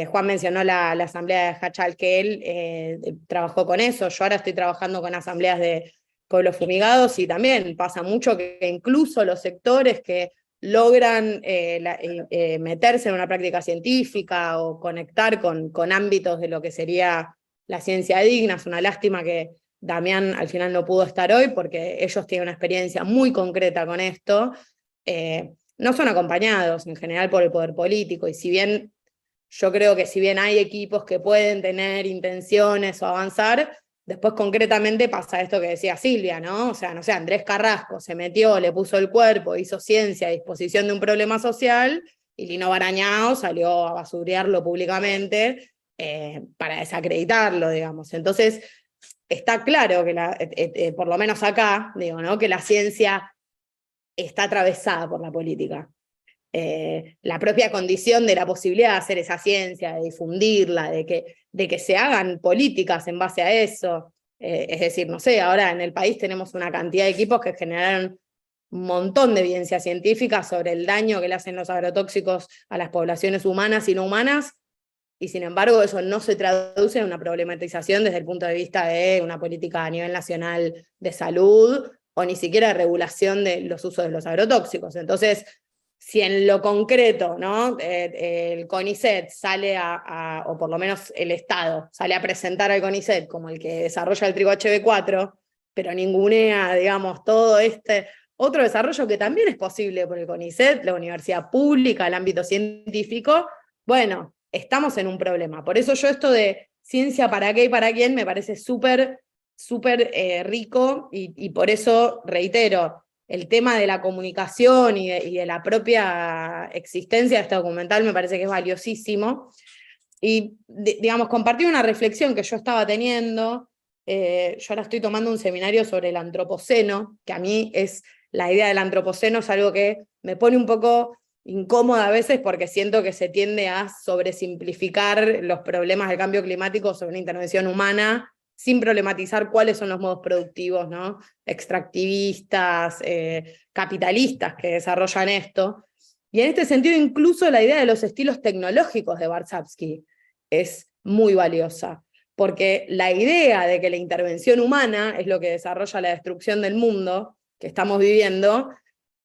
Juan mencionó la asamblea de Hachal, que él trabajó con eso. Yo ahora estoy trabajando con asambleas de pueblos fumigados y también pasa mucho que incluso los sectores que logran meterse en una práctica científica o conectar con ámbitos de lo que sería la ciencia digna. Es una lástima que Damián al final no pudo estar hoy porque ellos tienen una experiencia muy concreta con esto. No son acompañados en general por el poder político, y si bien yo creo que si bien hay equipos que pueden tener intenciones o avanzar, después concretamente pasa esto que decía Silvia, ¿no? O sea, no sé, Andrés Carrasco se metió, le puso el cuerpo, hizo ciencia a disposición de un problema social, y Lino Barañao salió a basurearlo públicamente para desacreditarlo, digamos. Entonces, está claro que, por lo menos acá, digo, ¿no? Que la ciencia está atravesada por la política. La propia condición de la posibilidad de hacer esa ciencia, de difundirla, de que se hagan políticas en base a eso. Es decir, no sé, ahora en el país tenemos una cantidad de equipos que generaron un montón de evidencia científica sobre el daño que le hacen los agrotóxicos a las poblaciones humanas y no humanas, y sin embargo eso no se traduce en una problematización desde el punto de vista de una política a nivel nacional de salud, o ni siquiera de regulación de los usos de los agrotóxicos. Entonces, si en lo concreto, ¿no? El CONICET sale o por lo menos el Estado sale a presentar al CONICET como el que desarrolla el trigo HB4, pero ningunea, digamos, todo este otro desarrollo que también es posible por el CONICET, la universidad pública, el ámbito científico, bueno, estamos en un problema. Por eso yo esto de ciencia para qué y para quién me parece súper rico, y por eso reitero, el tema de la comunicación y de la propia existencia de este documental me parece que es valiosísimo. Y, digamos, compartir una reflexión que yo estaba teniendo. Yo ahora estoy tomando un seminario sobre el antropoceno, que a mí la idea del antropoceno es algo que me pone un poco incómoda a veces porque siento que se tiende a sobresimplificar los problemas del cambio climático sobre una intervención humana, sin problematizar cuáles son los modos productivos, ¿no? Extractivistas, capitalistas que desarrollan esto. Y en este sentido incluso la idea de los estilos tecnológicos de Warshawski, es muy valiosa, porque la idea de que la intervención humana es lo que desarrolla la destrucción del mundo que estamos viviendo,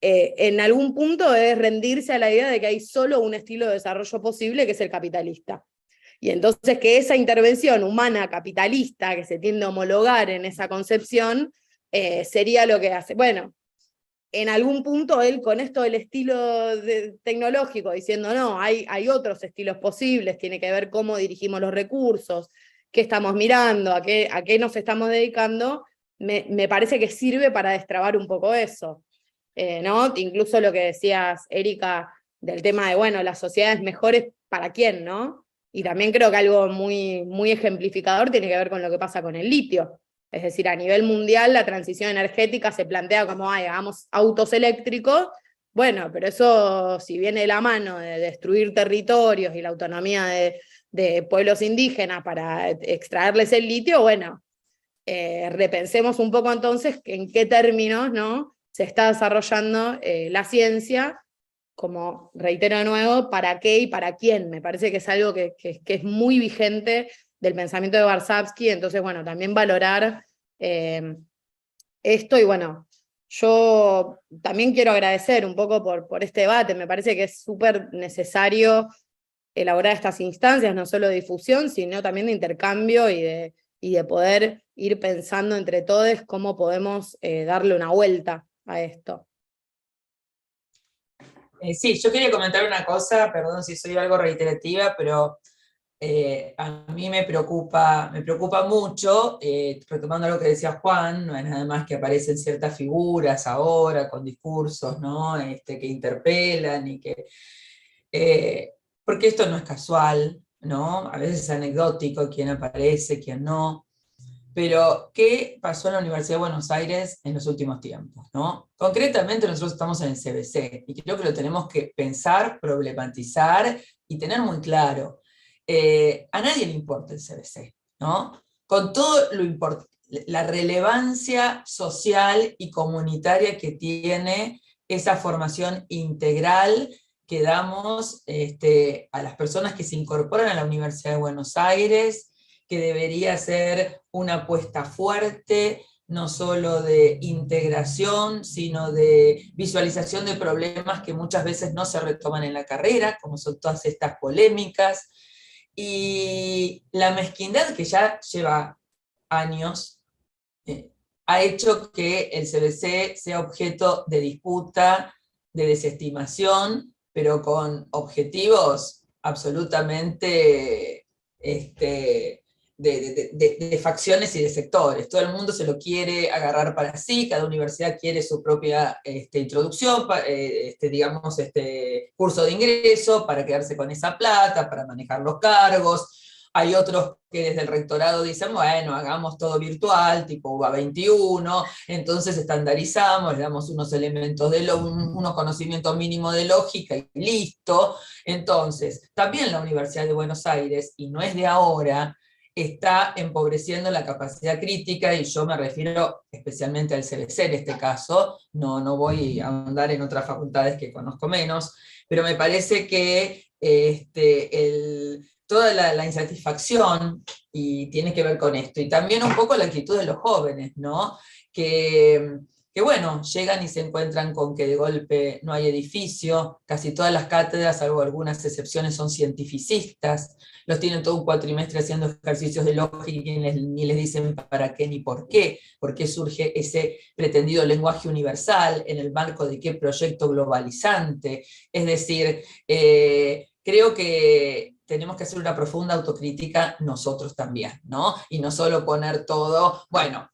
en algún punto es rendirse a la idea de que hay solo un estilo de desarrollo posible, que es el capitalista. Y entonces que esa intervención humana capitalista, que se tiende a homologar en esa concepción, sería lo que hace. Bueno, en algún punto él con esto del estilo tecnológico, diciendo no, hay otros estilos posibles, tiene que ver cómo dirigimos los recursos, qué estamos mirando, a qué nos estamos dedicando, me parece que sirve para destrabar un poco eso. ¿No? Incluso lo que decías, Erika, del tema de, bueno, las sociedades mejores para quién, ¿no? Y también creo que algo muy, muy ejemplificador tiene que ver con lo que pasa con el litio. Es decir, a nivel mundial la transición energética se plantea como, hagamos autos eléctricos, bueno, pero eso si viene de la mano de destruir territorios y la autonomía de pueblos indígenas para extraerles el litio, bueno, repensemos un poco entonces en qué términos, ¿no?, se está desarrollando la ciencia, como reitero de nuevo, para qué y para quién. Me parece que es algo que es muy vigente del pensamiento de Varsavsky, entonces, bueno, también valorar esto, y bueno, yo también quiero agradecer un poco por este debate, me parece que es súper necesario elaborar estas instancias, no solo de difusión, sino también de intercambio y de poder ir pensando entre todos cómo podemos darle una vuelta a esto. Sí, yo quería comentar una cosa, perdón si soy algo reiterativa, pero a mí me preocupa mucho, retomando lo que decía Juan, no es nada más que aparecen ciertas figuras ahora con discursos, ¿no? Que interpelan y que... porque esto no es casual, ¿no? A veces es anecdótico quién aparece, quién no. Pero, ¿qué pasó en la Universidad de Buenos Aires en los últimos tiempos, ¿no? Concretamente nosotros estamos en el CBC y creo que lo tenemos que pensar, problematizar y tener muy claro. A nadie le importa el CBC, ¿no? Con todo la relevancia social y comunitaria que tiene esa formación integral que damos a las personas que se incorporan a la Universidad de Buenos Aires, que debería ser una apuesta fuerte, no solo de integración, sino de visualización de problemas que muchas veces no se retoman en la carrera, como son todas estas polémicas, y la mezquindad que ya lleva años, ha hecho que el CBC sea objeto de disputa, de desestimación, pero con objetivos absolutamente de facciones y de sectores. Todo el mundo se lo quiere agarrar para sí, cada universidad quiere su propia introducción, digamos, curso de ingreso para quedarse con esa plata, para manejar los cargos. Hay otros que desde el rectorado dicen, bueno, hagamos todo virtual, tipo UBA 21, entonces estandarizamos, le damos unos elementos unos conocimientos mínimos de lógica y listo. Entonces, también la Universidad de Buenos Aires, y no es de ahora, está empobreciendo la capacidad crítica, y yo me refiero especialmente al CBC en este caso, no voy a ahondar en otras facultades que conozco menos, pero me parece que toda la insatisfacción, y tiene que ver con esto, y también un poco la actitud de los jóvenes, ¿no? Que bueno, llegan y se encuentran con que de golpe no hay edificio, casi todas las cátedras, salvo algunas excepciones, son cientificistas, los tienen todo un cuatrimestre haciendo ejercicios de lógica y ni les dicen para qué ni por qué surge ese pretendido lenguaje universal, en el marco de qué proyecto globalizante. Es decir, creo que tenemos que hacer una profunda autocrítica nosotros también, ¿no? Y no solo poner todo, bueno,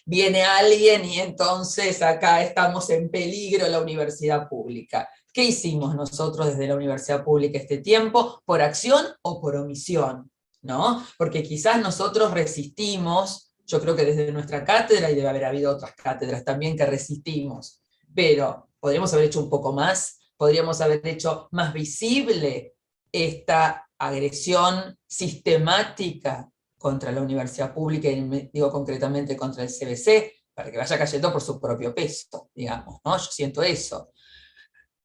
viene alguien y entonces acá estamos en peligro la universidad pública. ¿Qué hicimos nosotros desde la universidad pública este tiempo? ¿Por acción o por omisión? ¿No? Porque quizás nosotros resistimos, yo creo que desde nuestra cátedra, y debe haber habido otras cátedras también que resistimos, pero podríamos haber hecho un poco más, podríamos haber hecho más visible esta agresión sistemática contra la universidad pública, y digo concretamente contra el CBC, para que vaya cayendo por su propio peso, digamos, ¿no? Yo siento eso.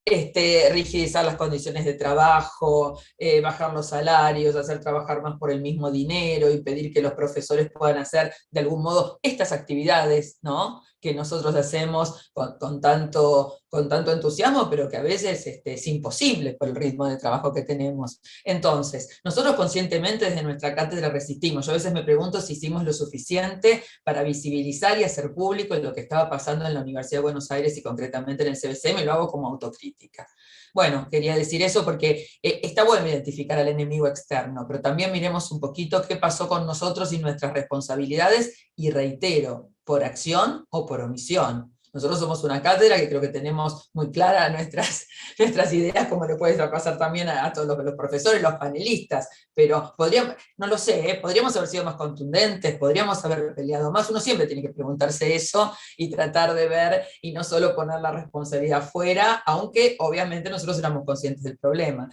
rigidizar las condiciones de trabajo, bajar los salarios, hacer trabajar más por el mismo dinero, impedir que los profesores puedan hacer de algún modo estas actividades, ¿no?, que nosotros hacemos con tanto entusiasmo, pero que a veces es imposible por el ritmo de trabajo que tenemos. Entonces, nosotros conscientemente desde nuestra cátedra resistimos. Yo a veces me pregunto si hicimos lo suficiente para visibilizar y hacer público lo que estaba pasando en la Universidad de Buenos Aires y concretamente en el CBCM, y lo hago como autocrítica. Bueno, quería decir eso porque está bueno identificar al enemigo externo, pero también miremos un poquito qué pasó con nosotros y nuestras responsabilidades, y reitero, por acción o por omisión. Nosotros somos una cátedra que creo que tenemos muy claras nuestras ideas, como le puede pasar también a todos los profesores, los panelistas, pero podríamos, no lo sé, podríamos haber sido más contundentes, podríamos haber peleado más. Uno siempre tiene que preguntarse eso y tratar de ver, y no solo poner la responsabilidad fuera, aunque obviamente nosotros éramos conscientes del problema.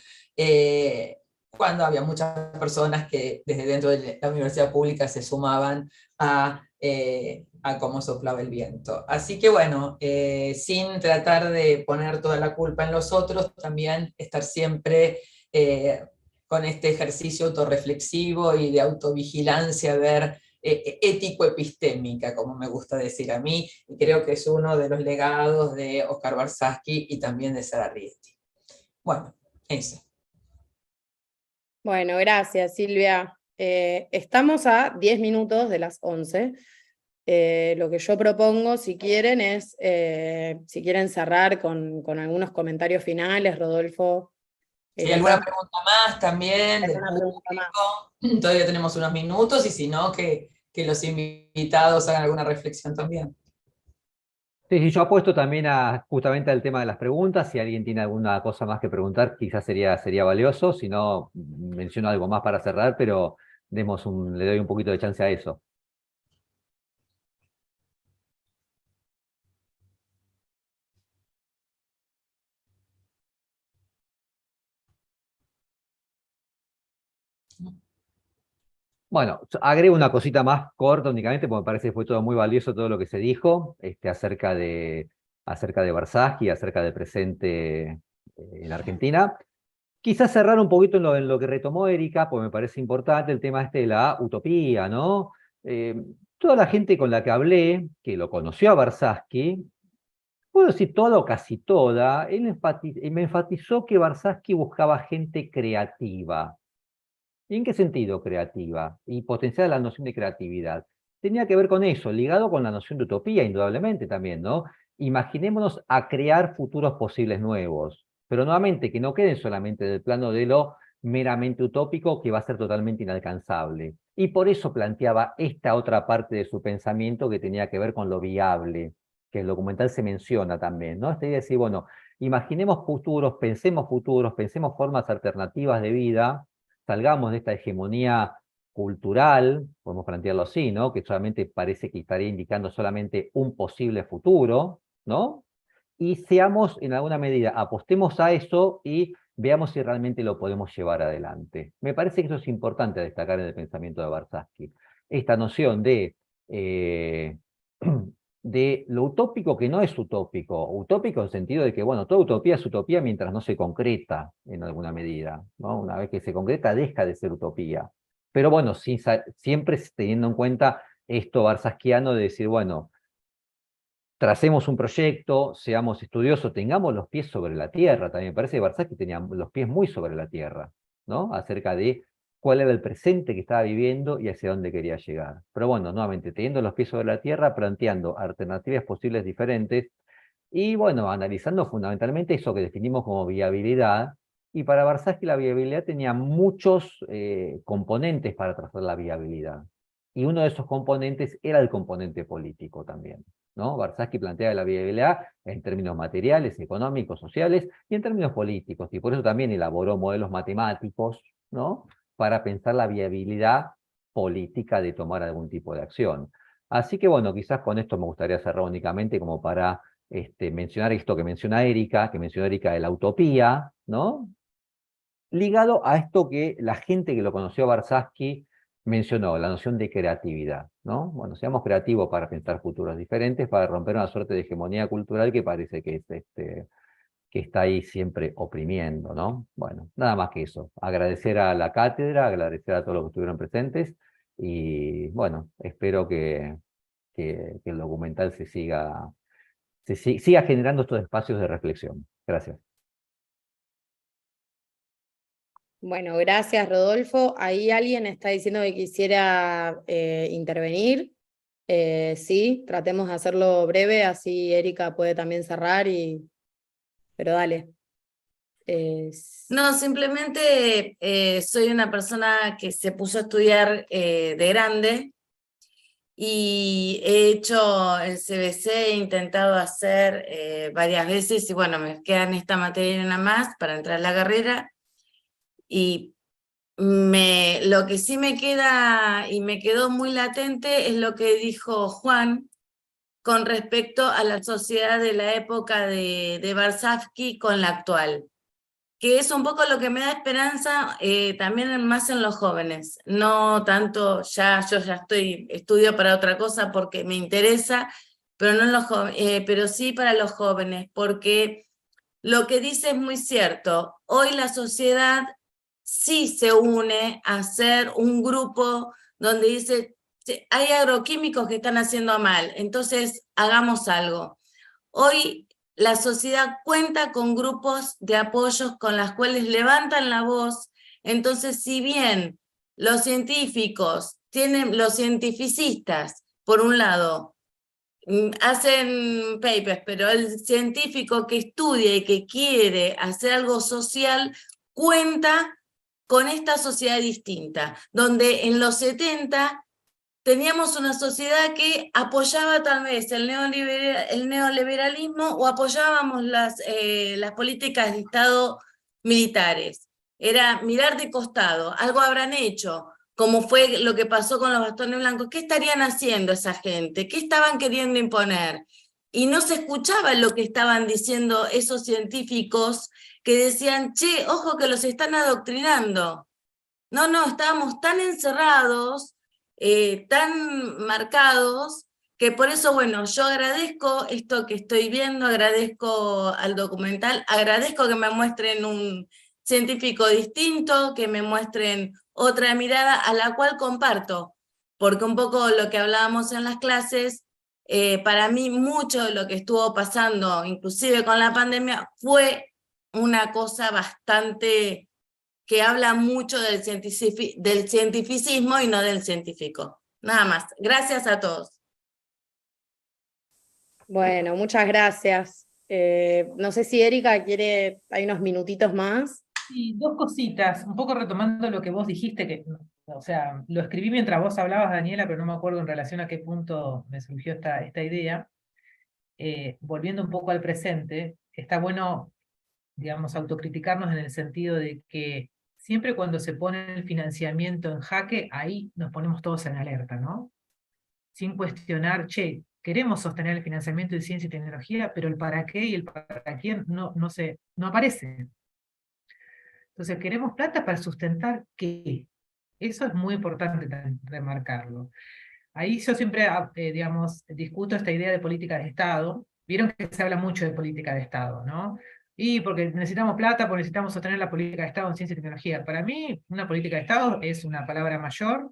Cuando había muchas personas que desde dentro de la universidad pública se sumaban a cómo soplaba el viento. Así que bueno, sin tratar de poner toda la culpa en los otros, también estar siempre con este ejercicio autorreflexivo y de autovigilancia, ver ético-epistémica, como me gusta decir a mí, y creo que es uno de los legados de Oscar Barsaski y también de Sara Rieti. Bueno, eso. Bueno, gracias, Silvia. Estamos a 10 minutos de las 11. Lo que yo propongo, si quieren, es, si quieren cerrar con algunos comentarios finales, Rodolfo. Si hay alguna pregunta más también del público, todavía tenemos unos minutos, y si no, que los invitados hagan alguna reflexión también. Sí, yo apuesto también justamente al tema de las preguntas. Si alguien tiene alguna cosa más que preguntar, quizás sería valioso. Si no, menciono algo más para cerrar, pero le doy un poquito de chance a eso. Bueno, agrego una cosita más corta únicamente, porque me parece que fue todo muy valioso todo lo que se dijo acerca de Barsaski, acerca del presente en Argentina. Quizás cerrar un poquito en lo que retomó Erika, porque me parece importante el tema de la utopía, ¿no? Toda la gente con la que hablé, que lo conoció a Barsaski, puedo decir toda o casi toda, me enfatizó que Barsaski buscaba gente creativa. ¿Y en qué sentido creativa? Y potenciar la noción de creatividad. Tenía que ver con eso, ligado con la noción de utopía, indudablemente también, ¿no? Imaginémonos a crear futuros posibles nuevos, pero nuevamente que no queden solamente del plano de lo meramente utópico, que va a ser totalmente inalcanzable. Y por eso planteaba esta otra parte de su pensamiento que tenía que ver con lo viable, que el documental se menciona también, ¿no? Esta idea de decir, bueno, imaginemos futuros, pensemos formas alternativas de vida, salgamos de esta hegemonía cultural, podemos plantearlo así, ¿no? Que solamente parece que estaría indicando solamente un posible futuro, ¿no? Y seamos, en alguna medida, apostemos a eso y veamos si realmente lo podemos llevar adelante. Me parece que eso es importante destacar en el pensamiento de Barsaski. Esta noción de lo utópico que no es utópico. Utópico en el sentido de que, bueno, toda utopía es utopía mientras no se concreta en alguna medida, ¿no? Una vez que se concreta, deja de ser utopía. Pero bueno, siempre teniendo en cuenta esto barsaskiano de decir, bueno, tracemos un proyecto, seamos estudiosos, tengamos los pies sobre la tierra. También me parece que Barsaski tenía los pies muy sobre la tierra, ¿no? Acerca de cuál era el presente que estaba viviendo y hacia dónde quería llegar. Pero bueno, nuevamente, teniendo los pies sobre la tierra, planteando alternativas posibles diferentes, y bueno, analizando fundamentalmente eso que definimos como viabilidad, y para Barsaski la viabilidad tenía muchos componentes para trazar la viabilidad. Y uno de esos componentes era el componente político también, ¿no? Barsaski plantea la viabilidad en términos materiales, económicos, sociales, y en términos políticos, y por eso también elaboró modelos matemáticos, ¿no? Para pensar la viabilidad política de tomar algún tipo de acción. Así que bueno, quizás con esto me gustaría cerrar únicamente como para mencionar esto que mencionó Erika de la utopía, ¿no? Ligado a esto que la gente que lo conoció a Barsaski mencionó, la noción de creatividad, ¿no? Bueno, seamos creativos para pensar futuros diferentes, para romper una suerte de hegemonía cultural que parece que es que está ahí siempre oprimiendo, ¿no? Bueno, nada más que eso. Agradecer a la cátedra, agradecer a todos los que estuvieron presentes, y bueno, espero que el documental siga generando estos espacios de reflexión. Gracias. Bueno, gracias Rodolfo. Ahí alguien está diciendo que quisiera intervenir. Sí, tratemos de hacerlo breve, así Erika puede también cerrar, pero dale. No, simplemente soy una persona que se puso a estudiar de grande y he hecho el CBC, he intentado hacer varias veces y bueno, me queda en esta materia y una más para entrar a la carrera. Y lo que sí me queda y me quedó muy latente es lo que dijo Juan con respecto a la sociedad de la época de Varsavsky con la actual, que es un poco lo que me da esperanza también más en los jóvenes, no tanto yo ya estudio para otra cosa porque me interesa, pero, no en los pero sí para los jóvenes, porque lo que dice es muy cierto, hoy la sociedad sí se une a ser un grupo donde dice, hay agroquímicos que están haciendo mal, entonces hagamos algo. Hoy la sociedad cuenta con grupos de apoyos con las cuales levantan la voz, entonces si bien los científicos los cientificistas, por un lado, hacen papers, pero el científico que estudia y que quiere hacer algo social cuenta con esta sociedad distinta, donde en los 70 teníamos una sociedad que apoyaba tal vez el neoliberalismo o apoyábamos las políticas de Estado militares. Era mirar de costado, algo habrán hecho, como fue lo que pasó con los bastones blancos. ¿Qué estarían haciendo esa gente? ¿Qué estaban queriendo imponer? Y no se escuchaba lo que estaban diciendo esos científicos que decían, che, ojo que los están adoctrinando. No, estábamos tan encerrados, tan marcados, que por eso, bueno, yo agradezco esto que estoy viendo, agradezco al documental, agradezco que me muestren un científico distinto, que me muestren otra mirada a la cual comparto, porque un poco lo que hablábamos en las clases, para mí mucho de lo que estuvo pasando, inclusive con la pandemia, fue una cosa bastante que habla mucho del cientificismo y no del científico. Nada más. Gracias a todos. Bueno, muchas gracias. No sé si Erika hay unos minutitos más. Sí, dos cositas, un poco retomando lo que vos dijiste, que, o sea, lo escribí mientras vos hablabas, Daniela, pero no me acuerdo en relación a qué punto me surgió esta idea. Volviendo un poco al presente, está bueno, digamos, autocriticarnos en el sentido de que siempre cuando se pone el financiamiento en jaque, ahí nos ponemos todos en alerta, ¿no? Sin cuestionar, che, queremos sostener el financiamiento de ciencia y tecnología, pero el para qué y el para quién no aparece. Entonces, queremos plata para sustentar qué. Eso es muy importante remarcarlo. Ahí yo siempre, digamos, discuto esta idea de política de Estado. Vieron que se habla mucho de política de Estado, ¿no? Y porque necesitamos plata, porque necesitamos sostener la política de Estado en ciencia y tecnología. Para mí, una política de Estado es una palabra mayor,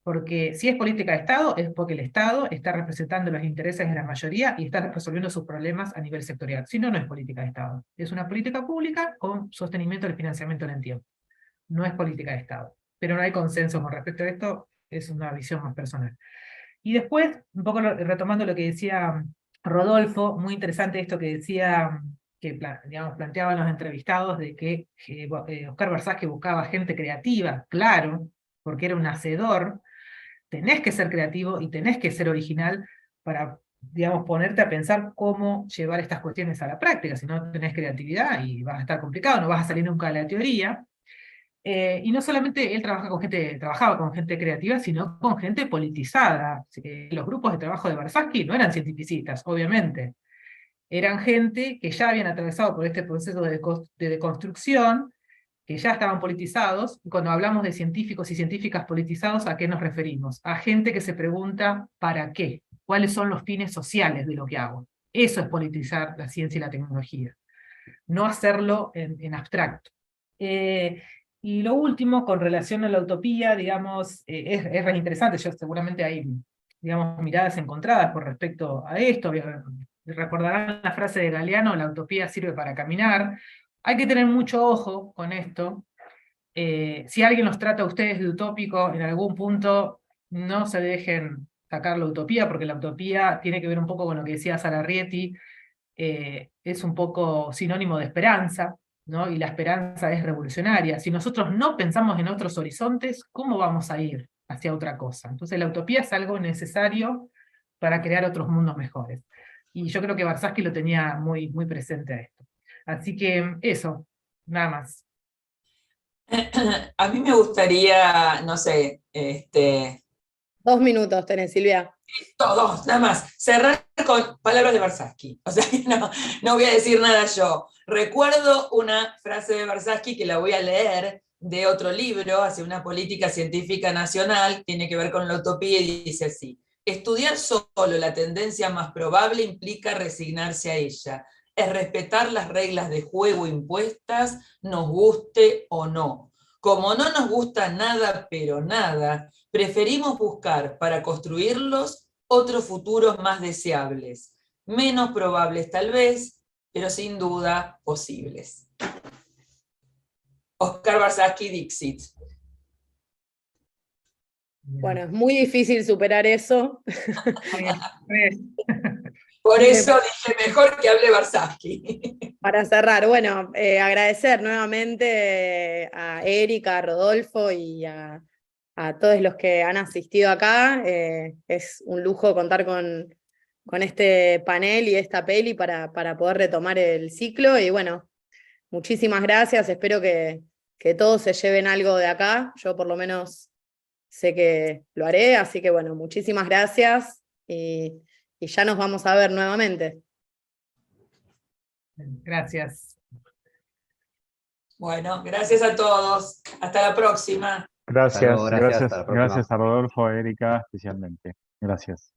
porque si es política de Estado, es porque el Estado está representando los intereses de la mayoría y está resolviendo sus problemas a nivel sectorial. Si no, no es política de Estado. Es una política pública con sostenimiento del financiamiento en el tiempo. No es política de Estado. Pero no hay consenso con respecto a esto, es una visión más personal. Y después, un poco retomando lo que decía Rodolfo, muy interesante esto que decía, que digamos, planteaban los entrevistados, de que Oscar Varsavsky buscaba gente creativa, claro, porque era un hacedor. Tenés que ser creativo y tenés que ser original para, digamos, ponerte a pensar cómo llevar estas cuestiones a la práctica. Si no tenés creatividad y vas a estar complicado, no vas a salir nunca de la teoría. Y no solamente él trabajaba con gente creativa, sino con gente politizada. Los grupos de trabajo de Varsavsky no eran cientificistas, obviamente. Eran gente que ya habían atravesado por este proceso de deconstrucción, que ya estaban politizados. Y cuando hablamos de científicos y científicas politizados, ¿a qué nos referimos? A gente que se pregunta ¿para qué? ¿Cuáles son los fines sociales de lo que hago? Eso es politizar la ciencia y la tecnología. no hacerlo en abstracto. Y lo último, con relación a la utopía, digamos, es re interesante, yo seguramente hay, digamos, miradas encontradas con respecto a esto. Recordarán la frase de Galeano: la utopía sirve para caminar. Hay que tener mucho ojo con esto. Si alguien los trata a ustedes de utópico, en algún punto no se dejen sacar la utopía, porque la utopía tiene que ver un poco con lo que decía Sara Rieti, es un poco sinónimo de esperanza, ¿no? Y la esperanza es revolucionaria. Si nosotros no pensamos en otros horizontes, ¿cómo vamos a ir hacia otra cosa? Entonces la utopía es algo necesario para crear otros mundos mejores. Y yo creo que Barsaski lo tenía muy, muy presente a esto. Así que eso, nada más. A mí me gustaría, no sé, 2 minutos tenés, Silvia. todos, nada más, cerrar con palabras de Barsaski. O sea, no voy a decir nada yo. Recuerdo una frase de Barsaski que la voy a leer de otro libro, hacia una política científica nacional, tiene que ver con la utopía, y dice así: estudiar solo la tendencia más probable implica resignarse a ella. Es respetar las reglas de juego impuestas, nos guste o no. Como no nos gusta nada, pero nada, preferimos buscar para construirlos otros futuros más deseables, menos probables tal vez, pero sin duda posibles. Oscar Barsaski, Dixit. Bueno, es muy difícil superar eso. Por eso dije mejor que hable Barsaski. Para cerrar, bueno, agradecer nuevamente a Erika, a Rodolfo y a todos los que han asistido acá. Es un lujo contar con este panel y esta peli para poder retomar el ciclo. Y bueno, muchísimas gracias. Espero que todos se lleven algo de acá. Yo por lo menos sé que lo haré. Así que bueno, muchísimas gracias y ya nos vamos a ver nuevamente. Gracias. Bueno, gracias a todos. Hasta la próxima. Gracias, luego, gracias, hasta la próxima. gracias a Rodolfo, a Erika especialmente. Gracias.